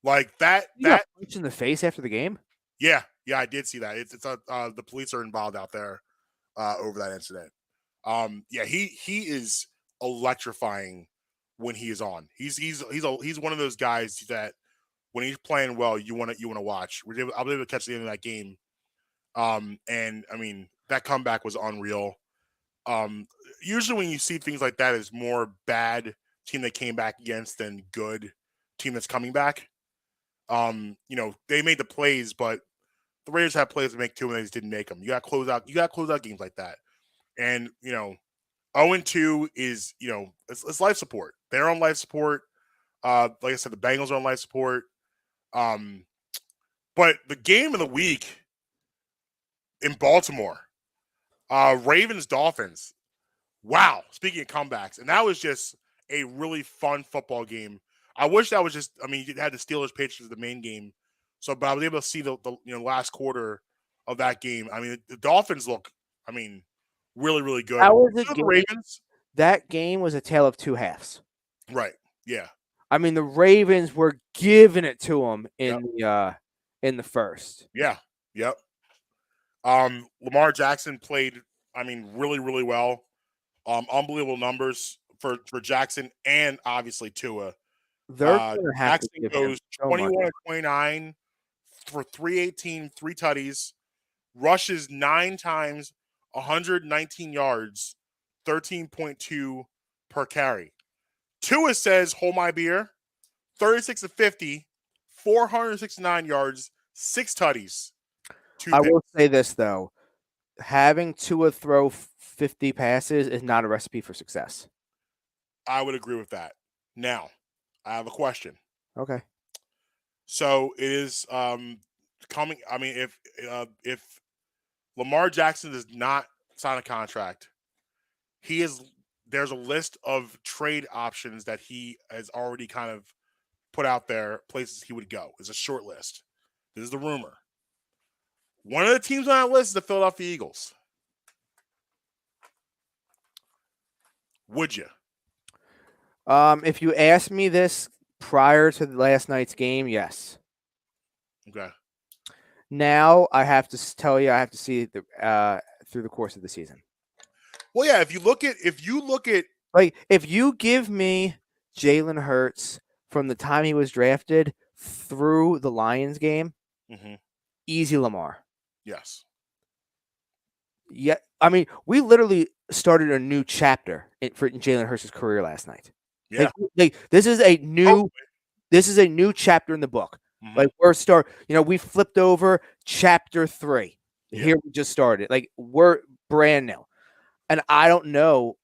Speaker 2: Like that.
Speaker 3: You got punched in the face after the game.
Speaker 2: Yeah, I did see that. It's the police are involved out there over that incident. Yeah, he is electrifying when he is on. He's one of those guys that when he's playing well, you want to watch. I'll be able to catch the end of that game. And I mean that comeback was unreal. Usually when you see things like that, it's more bad team that came back against than good team that's coming back. They made the plays, but the Raiders had plays to make too, and they just didn't make them. You got to close out games like that. And 0-2 is it's life support. They're on life support. Like I said, the Bengals are on life support. But the game of the week in Baltimore, Ravens Dolphins. Wow. Speaking of comebacks, and that was just a really fun football game. I wish that was just. I mean, you had the Steelers Patriots as the main game, but I was able to see the last quarter of that game. I mean, the Dolphins look. I mean, really, really good.
Speaker 3: That was a
Speaker 2: the
Speaker 3: game,
Speaker 2: Ravens.
Speaker 3: That game was a tale of two halves.
Speaker 2: Right. Yeah.
Speaker 3: I mean, the Ravens were giving it to them in the first.
Speaker 2: Yeah. Yep. Lamar Jackson played. I mean, really, really well. Unbelievable numbers for Jackson and obviously Tua.
Speaker 3: They're going to have
Speaker 2: Jackson
Speaker 3: to give
Speaker 2: goes 21-29 for 318, 3 tutties, rushes 9 times, 119 yards, 13.2 per carry. Tua says, "Hold my beer." 36 of 50, 469 yards, 6 tutties.
Speaker 3: I will say this though, having Tua throw 50 passes is not a recipe for success.
Speaker 2: I would agree with that. Now, I have a question.
Speaker 3: Okay.
Speaker 2: So it is coming. I mean, if Lamar Jackson does not sign a contract, there's a list of trade options that he has already kind of put out there, places he would go. It's a short list. This is the rumor. One of the teams on that list is the Philadelphia Eagles. Would you?
Speaker 3: If you asked me this prior to last night's game, yes.
Speaker 2: Okay.
Speaker 3: Now I have to tell you, I have to see it through the course of the season.
Speaker 2: Well, yeah. If you look at,
Speaker 3: like, if you give me Jalen Hurts from the time he was drafted through the Lions game, easy Lamar.
Speaker 2: Yes.
Speaker 3: Yeah, I mean, we literally started a new chapter for Jalen Hurts' career last night.
Speaker 2: Yeah.
Speaker 3: Like this is a new chapter in the book. Like we flipped over chapter 3. Yeah. Here we just started. Like we're brand new. And I don't know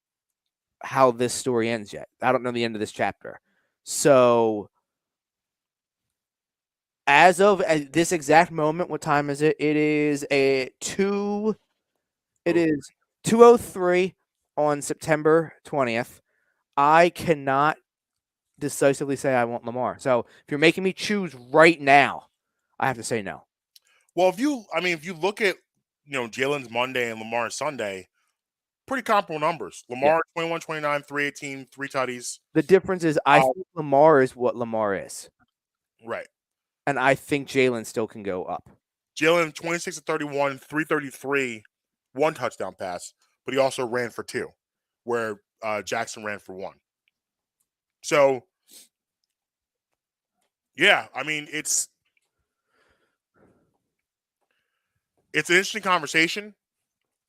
Speaker 3: how this story ends yet. I don't know the end of this chapter. So as of this exact moment, what time is it? It is 2:03 on September 20th. I cannot decisively say I want Lamar. So if you're making me choose right now, I have to say no.
Speaker 2: Well, if you look at Jalen's Monday and Lamar's Sunday, pretty comparable numbers. Lamar 21, 29, 318, 3 tutties.
Speaker 3: The difference is I think Lamar is what Lamar is.
Speaker 2: Right.
Speaker 3: And I think Jalen still can go up.
Speaker 2: Jalen 26 to 31, 333, 1 touchdown pass, but he also ran for 2, where Jackson ran for 1. So, yeah, I mean, it's an interesting conversation,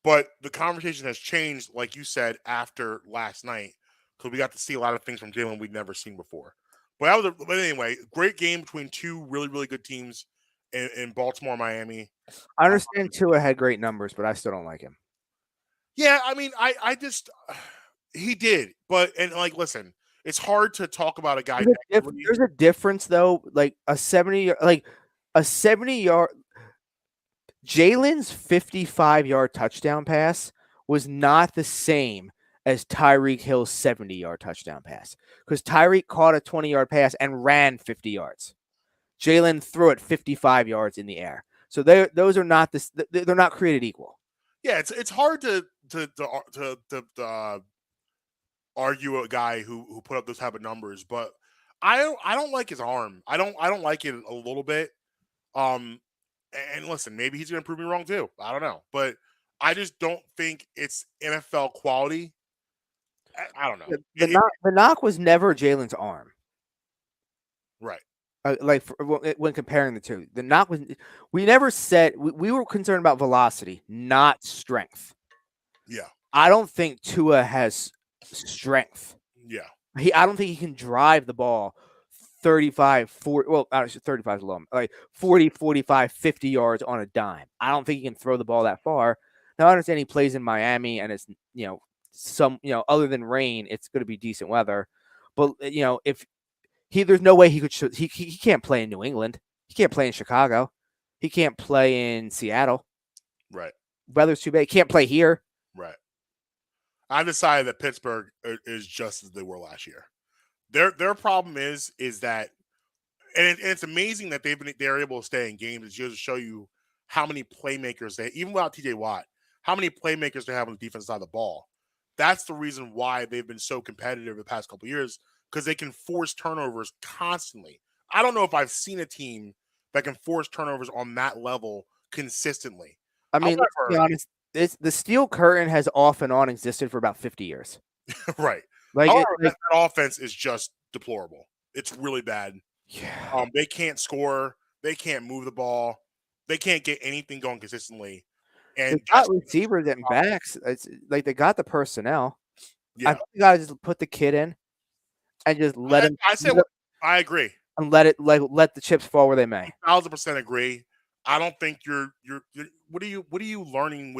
Speaker 2: but the conversation has changed, like you said, after last night, because we got to see a lot of things from Jalen we'd never seen before. But anyway, great game between 2 really, really good teams in Baltimore and Miami.
Speaker 3: I understand Tua had great numbers, but I still don't like him.
Speaker 2: Yeah, I mean, I just he did, listen, it's hard to talk about a guy.
Speaker 3: There's a difference though, like a 70-yard Jalen's 55-yard touchdown pass was not the same as Tyreek Hill's 70-yard touchdown pass, because Tyreek caught a 20-yard pass and ran 50 yards. Jalen threw it 55 yards in the air. So those are not this. They're not created equal.
Speaker 2: Yeah, it's hard to argue a guy who put up those type of numbers, but I don't like his arm. I don't like it a little bit. Um, and listen, maybe he's gonna prove me wrong too. I don't know, but I just don't think it's NFL quality. I don't know.
Speaker 3: The knock was never Jalen's arm.
Speaker 2: Right.
Speaker 3: When comparing the two, the knock was we never said we were concerned about velocity, not strength.
Speaker 2: Yeah.
Speaker 3: I don't think Tua has strength.
Speaker 2: Yeah.
Speaker 3: I don't think he can drive the ball 35, 40. Well, actually 35 is low. Like 40, 45, 50 yards on a dime. I don't think he can throw the ball that far. Now I understand he plays in Miami and it's other than rain, it's going to be decent weather. But if there's no way he could. He can't play in New England. He can't play in Chicago. He can't play in Seattle.
Speaker 2: Right.
Speaker 3: Weather's too bad. He can't play here.
Speaker 2: Right. I decided that Pittsburgh is just as they were last year. Their problem is that, and it's amazing that they're able to stay in games. It just to show you how many playmakers they, even without TJ Watt, how many playmakers they have on the defense side of the ball. That's the reason why they've been so competitive the past couple of years, because they can force turnovers constantly. I don't know if I've seen a team that can force turnovers on that level consistently.
Speaker 3: I mean, let's be honest, the steel curtain has off and on existed for about 50 years.
Speaker 2: Right.
Speaker 3: That
Speaker 2: offense is just deplorable. It's really bad.
Speaker 3: Yeah.
Speaker 2: They can't score. They can't move the ball. They can't get anything going consistently. And
Speaker 3: they got receivers and backs. It's like they got the personnel.
Speaker 2: Yeah.
Speaker 3: I think you gotta just put the kid in and just let him.
Speaker 2: I agree.
Speaker 3: And let the chips fall where they may.
Speaker 2: 1,000% agree. I don't think you're. What are you learning?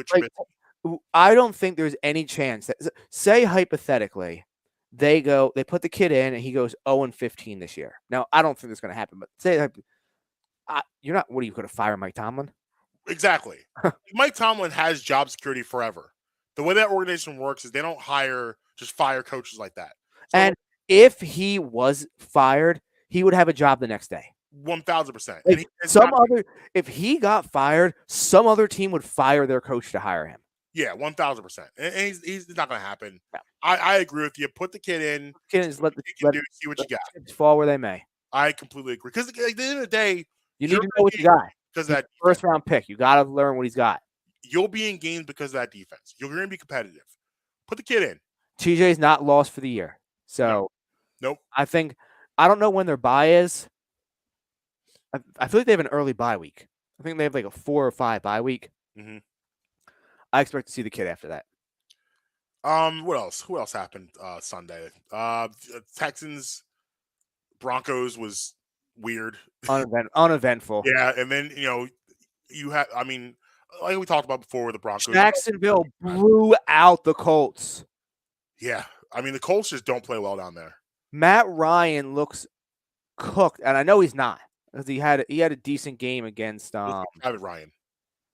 Speaker 3: I don't think there's any chance that, say hypothetically, they put the kid in and he goes 0-15 this year. Now I don't think that's going to happen, but say you're not. What are you going to fire Mike Tomlin?
Speaker 2: Exactly. Mike Tomlin has job security forever. The way that organization works is they don't just fire coaches like that.
Speaker 3: So, and if he was fired, he would have a job the next day.
Speaker 2: 1,000%.
Speaker 3: If he got fired, some other team would fire their coach to hire him.
Speaker 2: Yeah, 1,000%. And he's not going to happen. No. I agree with you. Put the kid in.
Speaker 3: See what
Speaker 2: you got.
Speaker 3: Fall where they may.
Speaker 2: I completely agree. Because at the end of the day,
Speaker 3: you need to know what you got.
Speaker 2: Because that
Speaker 3: first round pick, you got to learn what he's got.
Speaker 2: You'll be in games because of that defense. You're going to be competitive. Put the kid in.
Speaker 3: TJ's not lost for the year. So,
Speaker 2: nope.
Speaker 3: I don't know when their bye is. I feel like they have an early bye week. I think they have like a 4 or 5 bye week.
Speaker 2: Mm-hmm.
Speaker 3: I expect to see the kid after that.
Speaker 2: What else? Who else happened Sunday? Texans, Broncos was weird.
Speaker 3: Uneventful.
Speaker 2: Yeah, and then you have. I mean, like we talked about before with the Broncos.
Speaker 3: Jacksonville blew out the Colts.
Speaker 2: Yeah, I mean the Colts just don't play well down there.
Speaker 3: Matt Ryan looks cooked, and I know he's not, because he had a decent game against
Speaker 2: Private Ryan.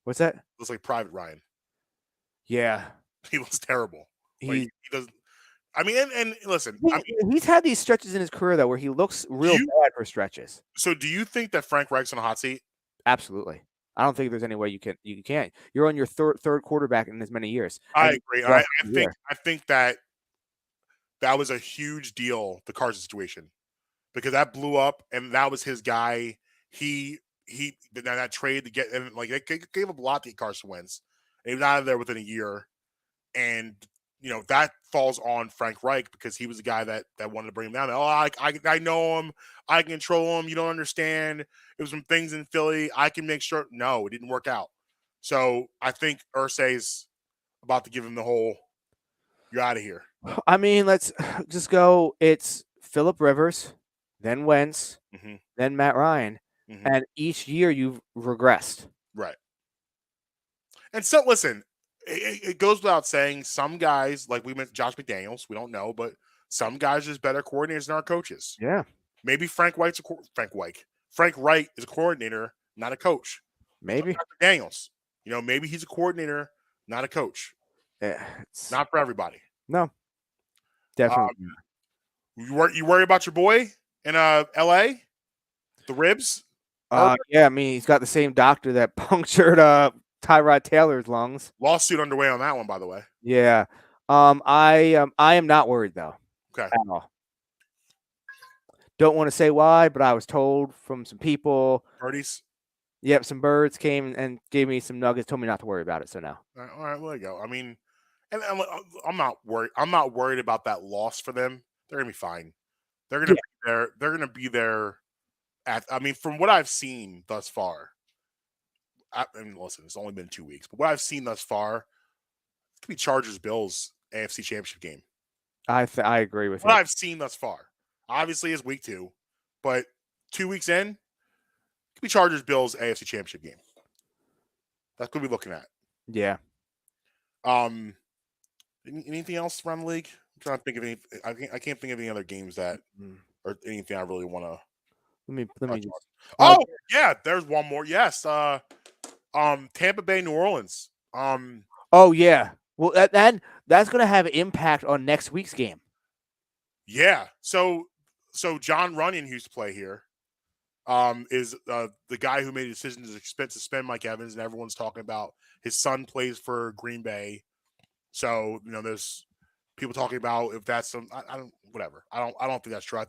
Speaker 3: What's that?
Speaker 2: Looks like Private Ryan.
Speaker 3: Yeah,
Speaker 2: he looks terrible. He does. I mean, and listen,
Speaker 3: he's had these stretches in his career though where he looks real bad for stretches.
Speaker 2: So, do you think that Frank Reich's on a hot seat?
Speaker 3: Absolutely. I don't think there's any way you can't. You're on your third quarterback in as many years.
Speaker 2: I agree. I think that was a huge deal, the Carson situation, because that blew up, and that was his guy. He that trade to get, and like they gave up a lot to get Carson Wentz, and he was out of there within a year, and that falls on Frank Reich because he was the guy that wanted to bring him down. Oh, I know him. I can control him. You don't understand. It was some things in Philly. I can make sure. No, it didn't work out. So I think Irsay's about to give him the whole, you're out of here.
Speaker 3: I mean, let's just go. It's Phillip Rivers, then Wentz, then Matt Ryan. And each year you've regressed.
Speaker 2: Right. And so, listen, it goes without saying, some guys, like we mentioned Josh McDaniels, we don't know, but some guys are just better coordinators than our coaches.
Speaker 3: Yeah.
Speaker 2: Maybe Frank Wright is a coordinator, not a coach.
Speaker 3: Maybe.
Speaker 2: McDaniels, maybe he's a coordinator, not a coach.
Speaker 3: Yeah,
Speaker 2: not for everybody.
Speaker 3: No. Definitely.
Speaker 2: You worry about your boy in LA? The ribs?
Speaker 3: Yeah, I mean he's got the same doctor that punctured Tyrod Taylor's lungs.
Speaker 2: Lawsuit underway on that one, by the way.
Speaker 3: Yeah. I am not worried though.
Speaker 2: Okay.
Speaker 3: At all. Don't want to say why, but I was told from some people.
Speaker 2: Birdies.
Speaker 3: Yep, some birds came and gave me some nuggets, told me not to worry about it. So now.
Speaker 2: All right, well, there you go. I mean, and I'm not worried. I'm not worried about that loss for them. They're gonna be fine. They're gonna be there. They're gonna be there. I mean, from what I've seen thus far, and listen, it's only been 2 weeks, but what I've seen thus far, it could be Chargers Bills AFC Championship game.
Speaker 3: I agree with
Speaker 2: What
Speaker 3: you.
Speaker 2: I've seen thus far, obviously, is week 2, but 2 weeks in, it could be Chargers Bills AFC Championship game. That's what we're looking at.
Speaker 3: Yeah.
Speaker 2: Anything else around the league? I'm trying to think of any. I can't think of any other games that or anything I really want to.
Speaker 3: Let me just.
Speaker 2: Oh yeah, there's one more. Yes, Tampa Bay, New Orleans.
Speaker 3: Oh yeah. Well, that's going to have an impact on next week's game.
Speaker 2: Yeah. So John Runyon, who used to play here, is the guy who made a decision to suspend Mike Evans, and everyone's talking about his son plays for Green Bay. So there's people talking about if that's some. I don't. Whatever. I don't think that's true. I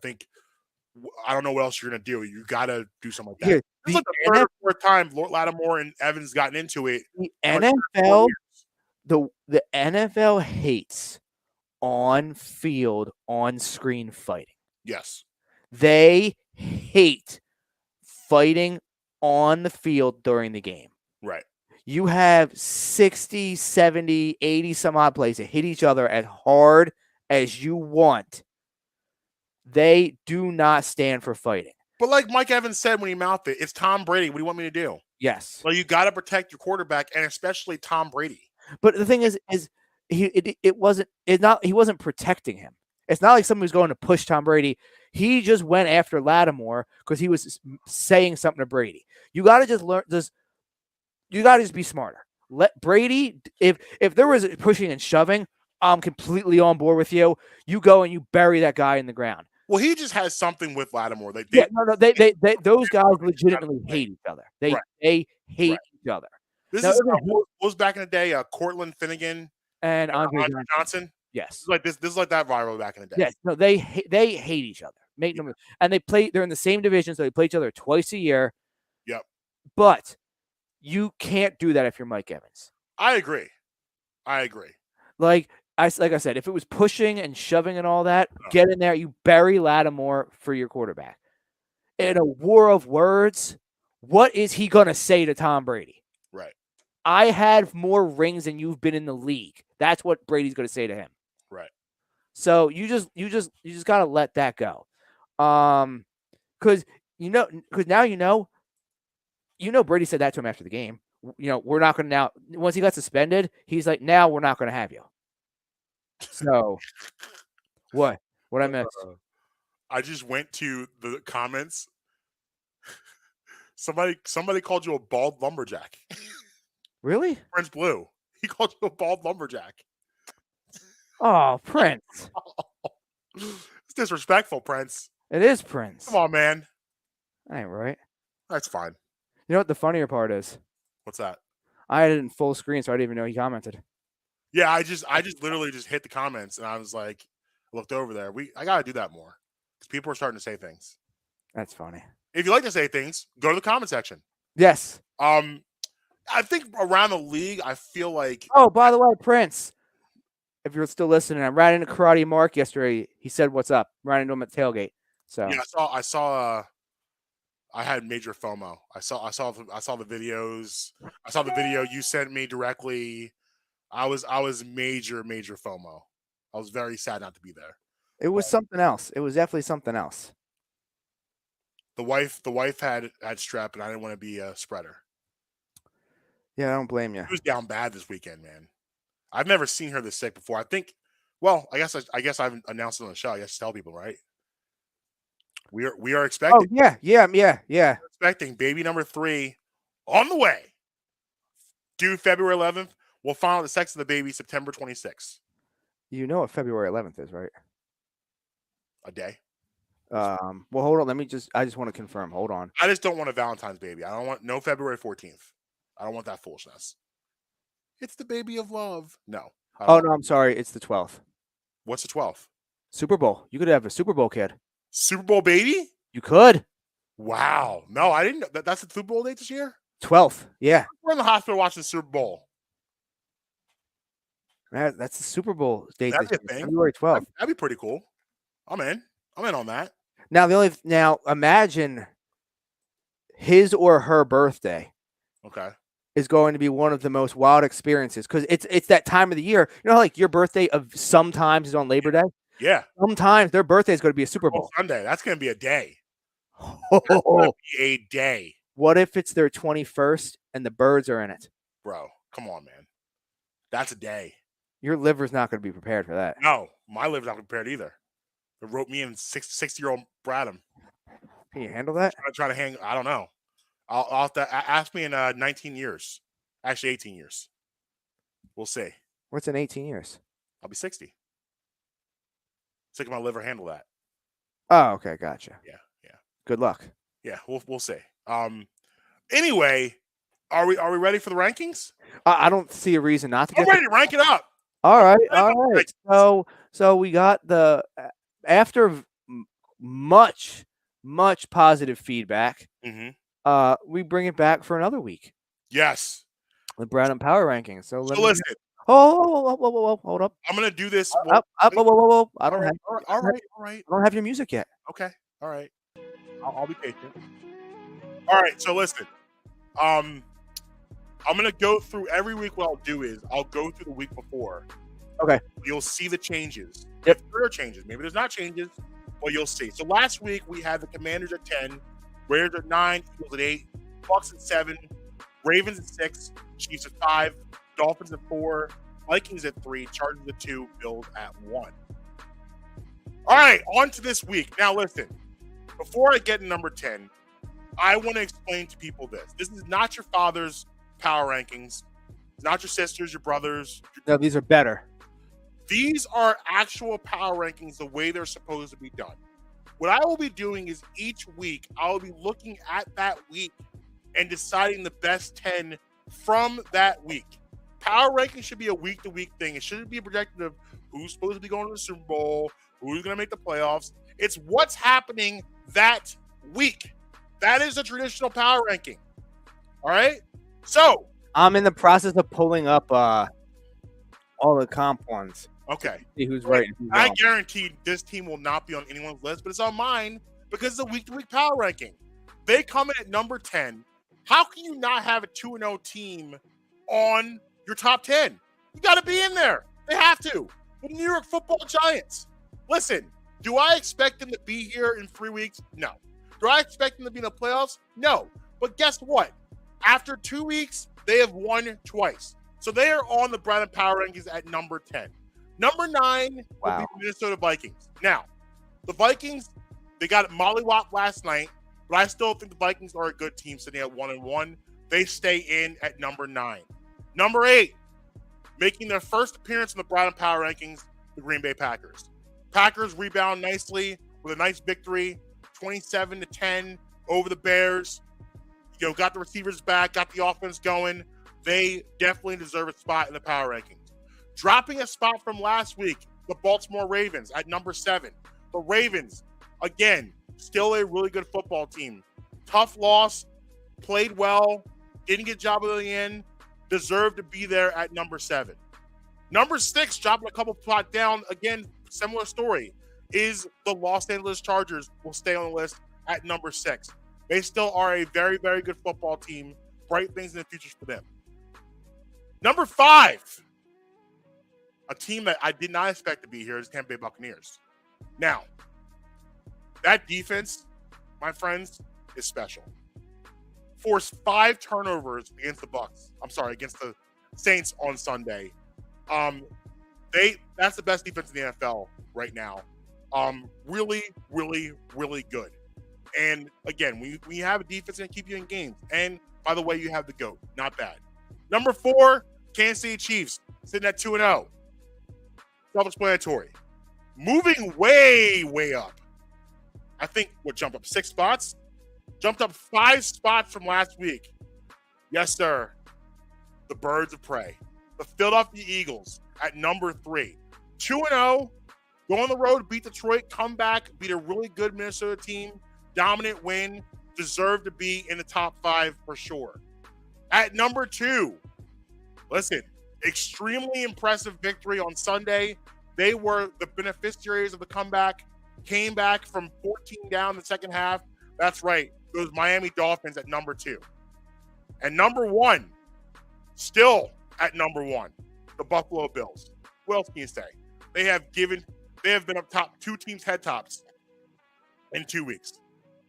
Speaker 2: don't know what else you're gonna do. You got to do something like that.
Speaker 3: Yeah,
Speaker 2: This is like the third or fourth time Lord Lattimore and Evans gotten into it.
Speaker 3: The NFL, the NFL hates on-field, on-screen fighting.
Speaker 2: Yes.
Speaker 3: They hate fighting on the field during the game.
Speaker 2: Right.
Speaker 3: You have 60, 70, 80 some odd plays that hit each other as hard as you want. They do not stand for fighting.
Speaker 2: But like Mike Evans said when he mouthed it, it's Tom Brady. What do you want me to do?
Speaker 3: Yes.
Speaker 2: Well, you got to protect your quarterback, and especially Tom Brady.
Speaker 3: But the thing is he wasn't protecting him. It's not like somebody was going to push Tom Brady. He just went after Lattimore because he was saying something to Brady. You got to just be smarter. Let Brady, if there was pushing and shoving, I'm completely on board with you. You go and you bury that guy in the ground.
Speaker 2: Well, he just has something with Lattimore. They
Speaker 3: those guys legitimately hate each other. They hate each other.
Speaker 2: This was back in the day. Cortland Finnegan
Speaker 3: and Andre
Speaker 2: Johnson.
Speaker 3: Yes,
Speaker 2: this is like that viral back in the day.
Speaker 3: Yes, no, they hate each other. And they're in the same division, so they play each other twice a year.
Speaker 2: Yep.
Speaker 3: But you can't do that if you're Mike Evans.
Speaker 2: I agree.
Speaker 3: Like I said, if it was pushing and shoving and all that, get in there. You bury Lattimore for your quarterback. In a war of words, what is he gonna say to Tom Brady?
Speaker 2: Right.
Speaker 3: I had more rings than you've been in the league. That's what Brady's gonna say to him.
Speaker 2: Right.
Speaker 3: So you just gotta let that go. Because now Brady said that to him after the game. We're not going to now. Once he got suspended, he's like, now we're not going to have you. So, what I missed?
Speaker 2: I just went to the comments. Somebody called you a bald lumberjack.
Speaker 3: Really?
Speaker 2: Prince Blue. He called you a bald lumberjack.
Speaker 3: Oh, Prince.
Speaker 2: It's disrespectful, Prince.
Speaker 3: It is Prince.
Speaker 2: Come on, man.
Speaker 3: That ain't right.
Speaker 2: That's fine.
Speaker 3: You know what the funnier part is?
Speaker 2: What's that?
Speaker 3: I had it in full screen, so I didn't even know he commented.
Speaker 2: Yeah, I just literally just hit the comments, and I was like, I looked over there. I gotta do that more because people are starting to say things.
Speaker 3: That's funny.
Speaker 2: If you like to say things, go to the comment section.
Speaker 3: Yes.
Speaker 2: I think around the league, I feel like.
Speaker 3: Oh, by the way, Prince, if you're still listening, I ran into Karate Mark yesterday. He said, "What's up?" Ran into him at the tailgate. So
Speaker 2: yeah, I saw. I had major FOMO. I saw the videos. I saw the video you sent me directly. I was major FOMO. I was very sad not to be there.
Speaker 3: It was something else. It was definitely something else.
Speaker 2: The wife had strep, and I didn't want to be a spreader.
Speaker 3: Yeah, I don't blame you.
Speaker 2: She was down bad this weekend, man. I've never seen her this sick before. I think. Well, I guess I've announced it on the show. I guess tell people, right? We are expecting.
Speaker 3: Oh yeah.
Speaker 2: Expecting baby number 3 on the way. Due February 11th. We'll find out the sex of the baby September 26th.
Speaker 3: You know what February 11th is, right?
Speaker 2: A day.
Speaker 3: Well, hold on. I just want to confirm. Hold on.
Speaker 2: I just don't want a Valentine's baby. I don't want no February 14th. I don't want that foolishness. It's the baby of love. No.
Speaker 3: Oh, no, I'm sorry. It's the 12th.
Speaker 2: What's the 12th?
Speaker 3: Super Bowl. You could have a Super Bowl kid.
Speaker 2: Super Bowl baby?
Speaker 3: You could.
Speaker 2: Wow. No, I didn't know. That's the Super Bowl date this year?
Speaker 3: 12th. Yeah.
Speaker 2: We're in the hospital watching the Super Bowl.
Speaker 3: That's the Super Bowl date.
Speaker 2: That'd
Speaker 3: This
Speaker 2: be a
Speaker 3: year,
Speaker 2: thing.
Speaker 3: February 12th.
Speaker 2: That'd be pretty cool. I'm in on that.
Speaker 3: Now imagine his or her birthday
Speaker 2: Okay.
Speaker 3: is going to be one of the most wild experiences because it's that time of the year. You know, how, like your birthday of sometimes is on Labor Day.
Speaker 2: Yeah.
Speaker 3: Sometimes their birthday is going to be a Super Bowl.
Speaker 2: Sunday. That's going to be a day.
Speaker 3: Oh,
Speaker 2: A day.
Speaker 3: what if it's their 21st and the birds are in it?
Speaker 2: Bro, come on, man. That's a day.
Speaker 3: Your liver's not going to be prepared for that.
Speaker 2: No, my liver's not prepared either. It wrote me in 60-year-old Bradham.
Speaker 3: Can you handle that?
Speaker 2: I'm trying to hang. I don't know. I'll have to ask me in 19 years. Actually, 18 years. We'll see.
Speaker 3: What's in 18 years?
Speaker 2: I'll be 60. Sick of my liver handle that.
Speaker 3: Oh, okay, gotcha.
Speaker 2: Yeah.
Speaker 3: Good luck.
Speaker 2: Yeah, we'll see. Anyway, are we ready for the rankings?
Speaker 3: I don't see a reason not to
Speaker 2: I'm
Speaker 3: get.
Speaker 2: ready to rank it up.
Speaker 3: All right.
Speaker 2: Right.
Speaker 3: So we got the after much positive feedback.
Speaker 2: Mm-hmm.
Speaker 3: We bring it back for another week.
Speaker 2: Yes.
Speaker 3: The Bradham Power Rankings. So
Speaker 2: listen.
Speaker 3: Oh, hold up.
Speaker 2: I'm gonna do this.
Speaker 3: Up. Whoa. I don't have.
Speaker 2: All right.
Speaker 3: I don't have your music yet.
Speaker 2: Okay. All right. I'll be patient. All right. So listen. I'm gonna go through every week. What I'll do is I'll go through the week before.
Speaker 3: Okay.
Speaker 2: You'll see the changes.
Speaker 3: Yep.
Speaker 2: If there are changes, maybe there's not changes, but you'll see. So last week we had the Commanders at 10, Raiders at 9, Eagles at 8, Bucks at 7, Ravens at 6, Chiefs at 5, Dolphins at 4, Vikings at 3, Chargers at 2, Bills at 1. All right, on to this week. Now listen, before I get to number 10, I want to explain to people this. This is not your father's power rankings. It's not your sisters, your brothers.
Speaker 3: No, these are better.
Speaker 2: These are actual power rankings the way they're supposed to be done. What I will be doing is each week, I will be looking at that week and deciding the best 10 from that week. Power ranking should be a week-to-week thing. It shouldn't be a projection of who's supposed to be going to the Super Bowl, who's going to make the playoffs. It's what's happening that week. That is a traditional power ranking. All right? So
Speaker 3: I'm in the process of pulling up all the comp ones.
Speaker 2: Okay.
Speaker 3: See who's right. And who's
Speaker 2: I
Speaker 3: wrong.
Speaker 2: guarantee this team will not be on anyone's list, but it's on mine because it's a week-to-week power ranking. They come in at number 10. How can you not have a 2-0 team on your top 10? You got to be in there. They have to. The New York Football Giants. Listen, do I expect them to be here in 3 weeks? No. Do I expect them to be in the playoffs? No. But guess what? After 2 weeks, they have won twice. So they are on the Bradham Power Rankings at number 10. Number 9 will be the Minnesota Vikings. Now, the Vikings, they got mollywopped last night, but I still think the Vikings are a good team sitting at 1-1. They stay in at number 9. Number 8, making their first appearance in the Bradham Power Rankings, the Green Bay Packers. Packers rebound nicely with a nice victory, 27-10 over the Bears. You know, got the receivers back, got the offense going. They definitely deserve a spot in the power rankings. Dropping a spot from last week, the Baltimore Ravens at number 7. The Ravens, again, still a really good football team. Tough loss, played well, didn't get a job at the end, deserved to be there at number 7. Number 6, dropping a couple spot down, again, similar story, is the Los Angeles Chargers will stay on the list at number 6. They still are a very, very good football team. Bright things in the future for them. Number 5, a team that I did not expect to be here is Tampa Bay Buccaneers. Now, that defense, my friends, is special. Forced 5 turnovers against against the Saints on Sunday. That's the best defense in the NFL right now. Really, really, really good. And again, we have a defense that can keep you in games. And by the way, you have the GOAT. Not bad. Number 4, Kansas City Chiefs, sitting at 2-0. Self-explanatory. Moving way, way up I think what jumped up 6 spots? Jumped up 5 spots from last week. Yes, sir. The Birds of Prey. The Philadelphia Eagles at number 3. 2-0. Go on the road, beat Detroit, come back, beat a really good Minnesota team. Dominant win. Deserve to be in the top 5 for sure. At number 2, listen, extremely impressive victory on Sunday. They were the beneficiaries of the comeback. Came back from 14 down in the second half. That's right. Those Miami Dolphins at number 2. And number 1, still at number 1, the Buffalo Bills. What else can you say? They have been up top 2 teams head tops in 2 weeks.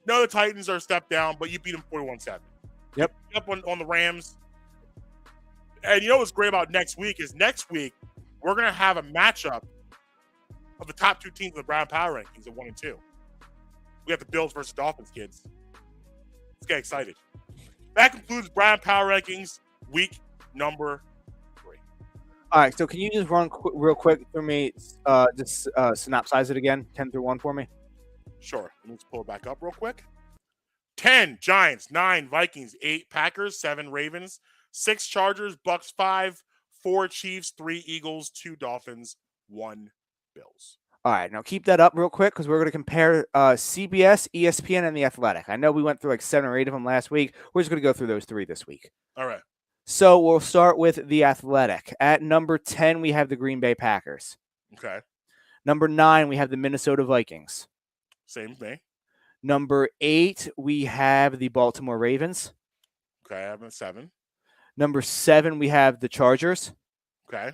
Speaker 2: No, the Titans are a step down, but you beat them 41-7.
Speaker 3: Yep.
Speaker 2: Up on the Rams. And you know what's great about next week is next week we're going to have a matchup of the top 2 teams in the Brown Power Rankings at 1 and 2. We have the Bills versus Dolphins, kids. Let's get excited. That concludes Brown Power Rankings week number 3.
Speaker 3: All right, so can you just run real quick for me, just synopsize it again, 10 through 1 for me?
Speaker 2: Sure. Let me just pull it back up real quick. 10, Giants. 9, Vikings. 8, Packers. 7, Ravens. 6, Chargers. Bucks. 5, 4, Chiefs. 3, Eagles. 2, Dolphins. 1, Bills.
Speaker 3: All right, now keep that up real quick because we're going to compare CBS, ESPN, and The Athletic. I know we went through like 7 or 8 of them last week. We're just going to go through those 3 this week.
Speaker 2: All right.
Speaker 3: So we'll start with The Athletic. At number 10, we have the Green Bay Packers.
Speaker 2: Okay.
Speaker 3: Number 9, we have the Minnesota Vikings.
Speaker 2: Same thing.
Speaker 3: Number 8, we have the Baltimore Ravens.
Speaker 2: Okay, I have a 7.
Speaker 3: Number 7, we have the Chargers.
Speaker 2: Okay.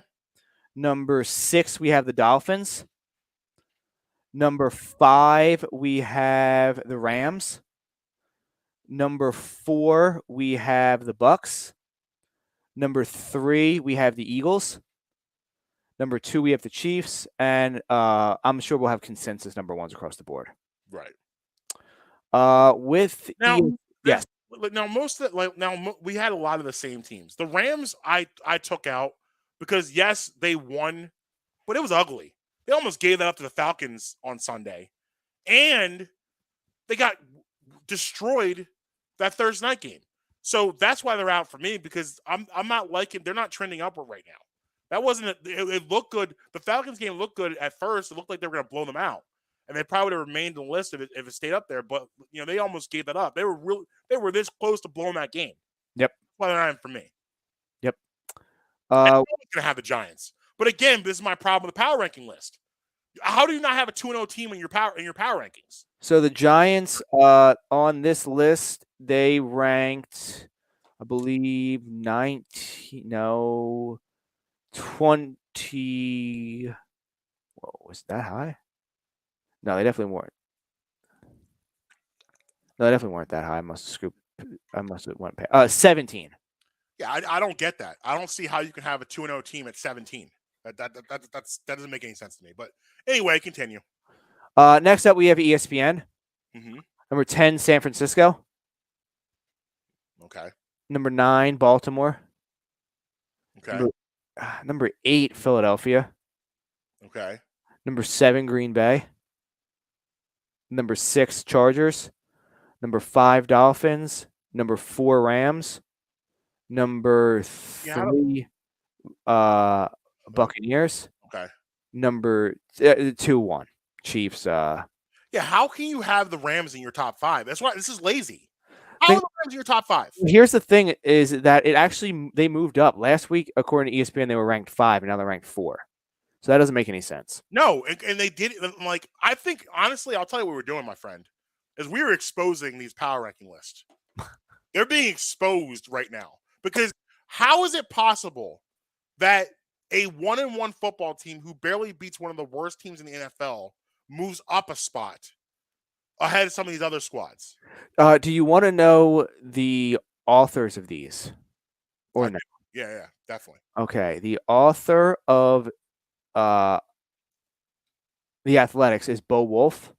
Speaker 3: Number 6, we have the Dolphins. Number 5, we have the Rams. Number 4, we have the Bucks. Number 3, we have the Eagles. Number 2, we have the Chiefs. And I'm sure we'll have consensus number 1s across the board.
Speaker 2: Right.
Speaker 3: With
Speaker 2: now,
Speaker 3: yes.
Speaker 2: Now most of the, we had a lot of the same teams. The Rams I took out because yes, they won, but it was ugly. They almost gave that up to the Falcons on Sunday, and they got destroyed that Thursday night game. So that's why they're out for me because I'm not liking. They're not trending upward right now. That wasn't. It looked good. The Falcons game looked good at first. It looked like they were going to blow them out, and they probably would have remained on the list if it stayed up there. But they almost gave that up. They were this close to blowing that game.
Speaker 3: Yep.
Speaker 2: That's why they're not in for me.
Speaker 3: Yep.
Speaker 2: I'm going to have the Giants. But again, this is my problem with the power ranking list. How do you not have a 2-0 team in your power rankings?
Speaker 3: So the Giants on this list, they ranked, I believe, 20. Whoa, was that high? No, they definitely weren't. No, they definitely weren't that high. I must have went past 17.
Speaker 2: Yeah, I don't get that. I don't see how you can have a 2-0 team at 17. That doesn't make any sense to me. But anyway, continue.
Speaker 3: Next up, we have ESPN.
Speaker 2: Mm-hmm.
Speaker 3: Number 10, San Francisco.
Speaker 2: Okay.
Speaker 3: Number 9, Baltimore.
Speaker 2: Okay.
Speaker 3: Number 8, Philadelphia.
Speaker 2: Okay.
Speaker 3: Number 7, Green Bay. Number 6, Chargers. Number 5, Dolphins. Number 4, Rams. Number 3, Buccaneers.
Speaker 2: Okay.
Speaker 3: Number 2-1, Chiefs.
Speaker 2: Yeah, how can you have the Rams in your top 5? That's why this is lazy. How are the Rams in your top 5?
Speaker 3: Here's the thing: is that they moved up last week. According to ESPN, they were ranked 5, and now they're ranked 4. So that doesn't make any sense.
Speaker 2: No, and they did it. Like I think honestly, I'll tell you what we're doing, my friend, is we were exposing these power ranking lists. They're being exposed right now because how is it possible that a 1-1 football team who barely beats one of the worst teams in the NFL moves up a spot ahead of some of these other squads?
Speaker 3: Do you want to know the authors of these? Or no?
Speaker 2: Yeah, definitely.
Speaker 3: Okay. The author of The Athletics is Bo Wolf.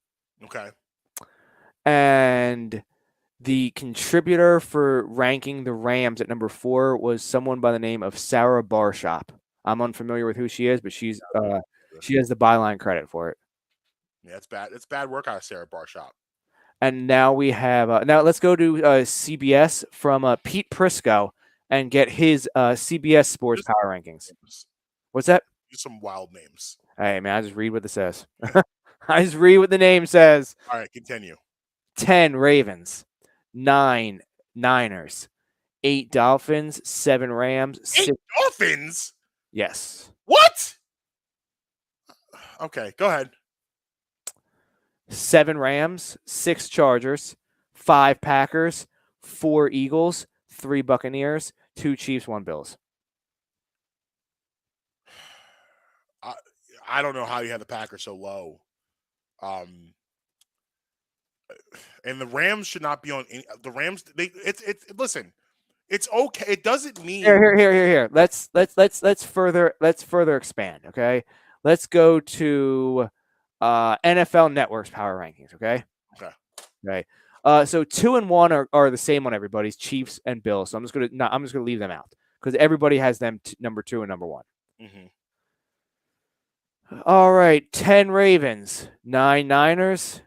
Speaker 2: Okay.
Speaker 3: And the contributor for ranking the Rams at number 4 was someone by the name of Sarah Barshop. I'm unfamiliar with who she is, but she has the byline credit for it.
Speaker 2: Yeah, it's bad. It's bad work out of Sarah Barshop.
Speaker 3: And now we have now let's go to CBS from Pete Prisco and get his CBS Sports
Speaker 2: Just
Speaker 3: Power Rankings. What's that?
Speaker 2: use some wild names.
Speaker 3: Hey man, I just read what it says. I just read what the name says.
Speaker 2: All right, continue.
Speaker 3: 10 Ravens, 9 Niners, 8 Dolphins, 7 Rams,
Speaker 2: 8
Speaker 3: 6
Speaker 2: Dolphins?
Speaker 3: Yes.
Speaker 2: What? Okay, go ahead.
Speaker 3: 7 Rams, 6 Chargers, 5 Packers, 4 Eagles, 3 Buccaneers, 2 Chiefs, 1 Bills.
Speaker 2: I don't know how you had the Packers so low. And the Rams should not be on any, the Rams. Listen, it's okay. It doesn't mean
Speaker 3: Here. Let's further expand. Okay, let's go to NFL Network's power rankings. Okay. So 2 and 1 are the same on everybody's Chiefs and Bills. So I'm just gonna leave them out because everybody has them number 2 and number 1.
Speaker 2: Mm-hmm.
Speaker 3: All right, 10 Ravens, 9 Niners,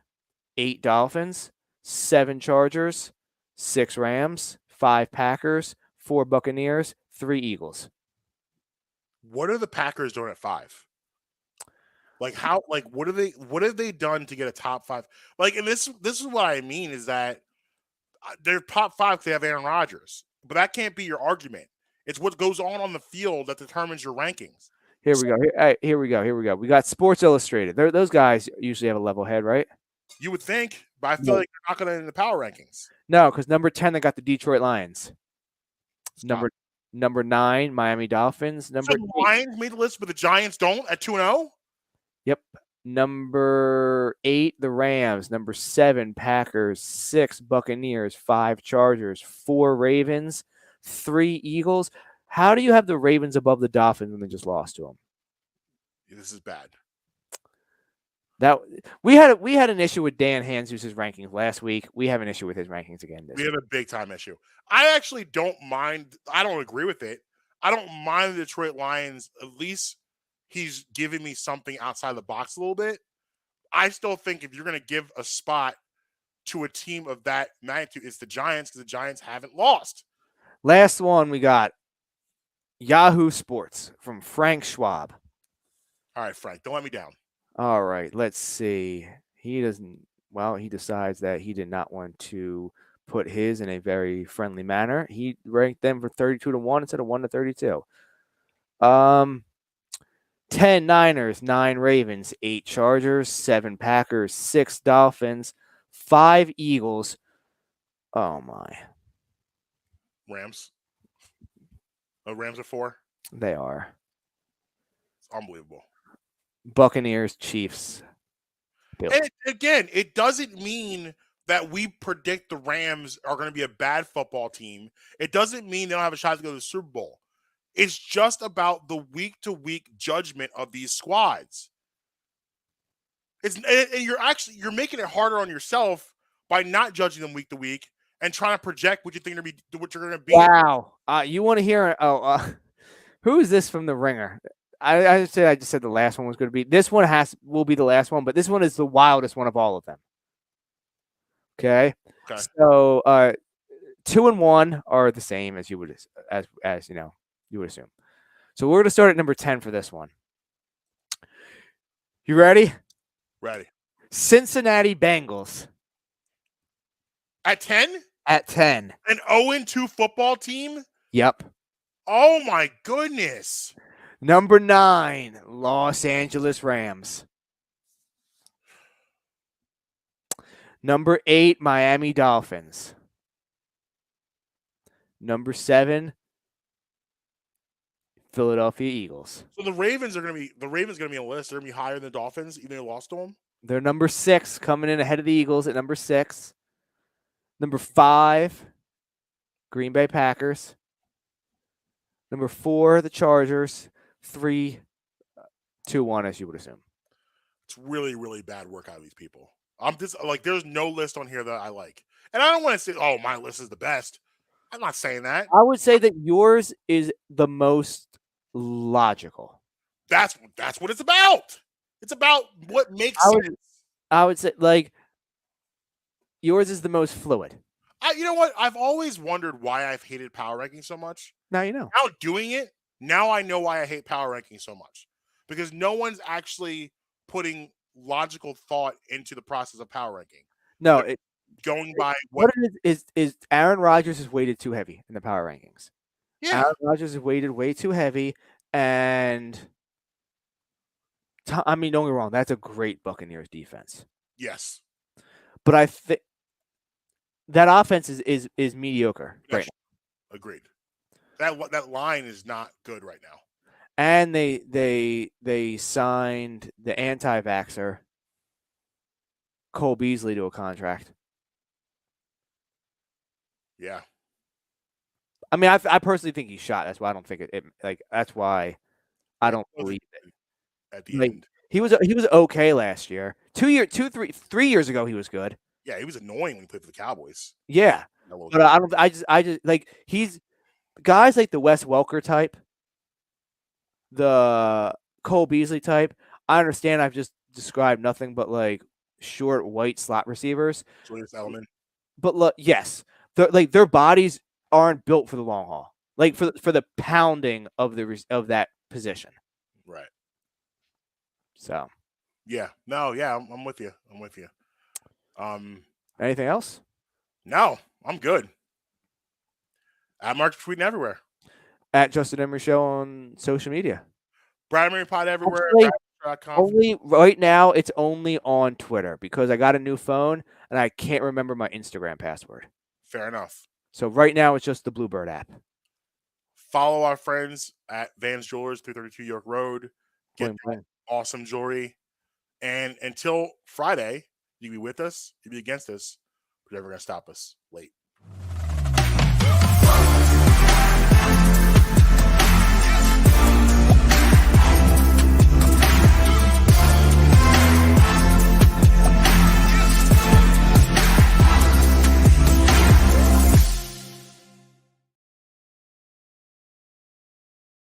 Speaker 3: 8 Dolphins, 7 Chargers, 6 Rams, 5 Packers, 4 Buccaneers, 3 Eagles.
Speaker 2: What are the Packers doing at 5? Like how? Like what have they done to get a top 5? Like, and this is what I mean is that they're top 5 because they have Aaron Rodgers, but that can't be your argument. It's what goes on the field that determines your rankings.
Speaker 3: Here we go. We got Sports Illustrated. Those guys usually have a level head, right?
Speaker 2: You would think, but I feel like they're not going to in the power rankings.
Speaker 3: No, because number 10 they got the Detroit Lions.
Speaker 2: Stop.
Speaker 3: Number 9 Miami Dolphins.
Speaker 2: So the Lions made the list, but the Giants don't at 2-0.
Speaker 3: Yep. Number 8 the Rams. Number 7 Packers. 6 Buccaneers. 5 Chargers. 4 Ravens. 3 Eagles. How do you have the Ravens above the Dolphins when they just lost to them?
Speaker 2: This is bad.
Speaker 3: That we had an issue with Dan Hanzus' rankings last week. We have an issue with his rankings again this week.
Speaker 2: We have a big time issue. I actually don't mind. I don't agree with it. I don't mind the Detroit Lions. At least he's giving me something outside the box a little bit. I still think if you're going to give a spot to a team of that magnitude, it's the Giants because the Giants haven't lost.
Speaker 3: Last one we got Yahoo Sports from Frank Schwab.
Speaker 2: All right, Frank, don't let me down.
Speaker 3: All right, let's see. He decides that he did not want to put his in a very friendly manner. He ranked them for 32-1 instead of 1-32. 10 Niners, 9 Ravens, 8 Chargers, 7 Packers, 6 Dolphins, 5 Eagles. Oh my.
Speaker 2: Rams. Oh, Rams are 4.
Speaker 3: They are.
Speaker 2: It's unbelievable.
Speaker 3: Buccaneers, Chiefs, Bills.
Speaker 2: And again, it doesn't mean that we predict the Rams are going to be a bad football team. It doesn't mean they don't have a shot to go to the Super Bowl. It's just about the week-to-week judgment of these squads. And you're making it harder on yourself by not judging them week to week and trying to project what you think what you're going to be.
Speaker 3: Wow, you want to hear? Who is this from the Ringer? I just said the last one was going to be. This one will be the last one, but this one is the wildest one of all of them. Okay. So 2 and 1 are the same as you would as you would assume. So we're going to start at number 10 for this one. You ready?
Speaker 2: Ready.
Speaker 3: Cincinnati Bengals.
Speaker 2: At 10?
Speaker 3: At 10.
Speaker 2: An 0-2 football team?
Speaker 3: Yep.
Speaker 2: Oh my goodness.
Speaker 3: Number 9, Los Angeles Rams. Number 8, Miami Dolphins. Number 7, Philadelphia Eagles.
Speaker 2: So the Ravens are going to be on the list. They're going to be higher than the Dolphins, even though they lost to them.
Speaker 3: They're number 6, coming in ahead of the Eagles at number 6. Number 5, Green Bay Packers. Number 4, the Chargers. 3, 2-1, as you would assume.
Speaker 2: It's really, really bad work out of these people. I'm just like, there's no list on here that I like. And I don't want to say, oh, my list is the best. I'm not saying that.
Speaker 3: I would say that yours is the most logical.
Speaker 2: That's what it's about. It's about what makes sense.
Speaker 3: I would say, like, Yours is the most fluid.
Speaker 2: You know what? I've always wondered why I've hated power ranking so much.
Speaker 3: Now you know.
Speaker 2: Now doing it, now I know why I hate power ranking so much. Because no one's actually putting logical thought into the process of power ranking.
Speaker 3: No,
Speaker 2: Going by
Speaker 3: what it is Aaron Rodgers is weighted too heavy in the power rankings.
Speaker 2: Yeah.
Speaker 3: Aaron Rodgers is weighted way too heavy, and I mean, don't get me wrong, that's a great Buccaneers defense.
Speaker 2: Yes.
Speaker 3: But I think that offense is mediocre right now.
Speaker 2: Agreed. That line is not good right now.
Speaker 3: And they signed the anti-vaxxer Cole Beasley to a contract.
Speaker 2: Yeah.
Speaker 3: I mean, I personally think he's shot. That's why I don't think it like. That's why I don't believe it.
Speaker 2: At the end,
Speaker 3: he was okay last year. 3 years ago, he was good.
Speaker 2: Yeah, he was annoying when he played for the Cowboys.
Speaker 3: Yeah, but I don't. I just like he's guys like the Wes Welker type, the Cole Beasley type. I understand. I've just described nothing but like short white slot receivers.
Speaker 2: Julius Edelman.
Speaker 3: But look, yes, their bodies aren't built for the long haul. Like for the pounding of that position.
Speaker 2: Right.
Speaker 3: So.
Speaker 2: Yeah. No. Yeah. I'm with you.
Speaker 3: Anything else?
Speaker 2: No, I'm good. At Mark tweeting everywhere.
Speaker 3: At Justin Emery Show on social media.
Speaker 2: Brad Emery Pod everywhere.
Speaker 3: Only right now, it's only on Twitter because I got a new phone and I can't remember my Instagram password.
Speaker 2: Fair enough.
Speaker 3: So right now, it's just the Bluebird app.
Speaker 2: Follow our friends at Vans Jewelers, 332 York Road. Get awesome jewelry. And until Friday, you be with us, you be against us, but you're never going to stop us late.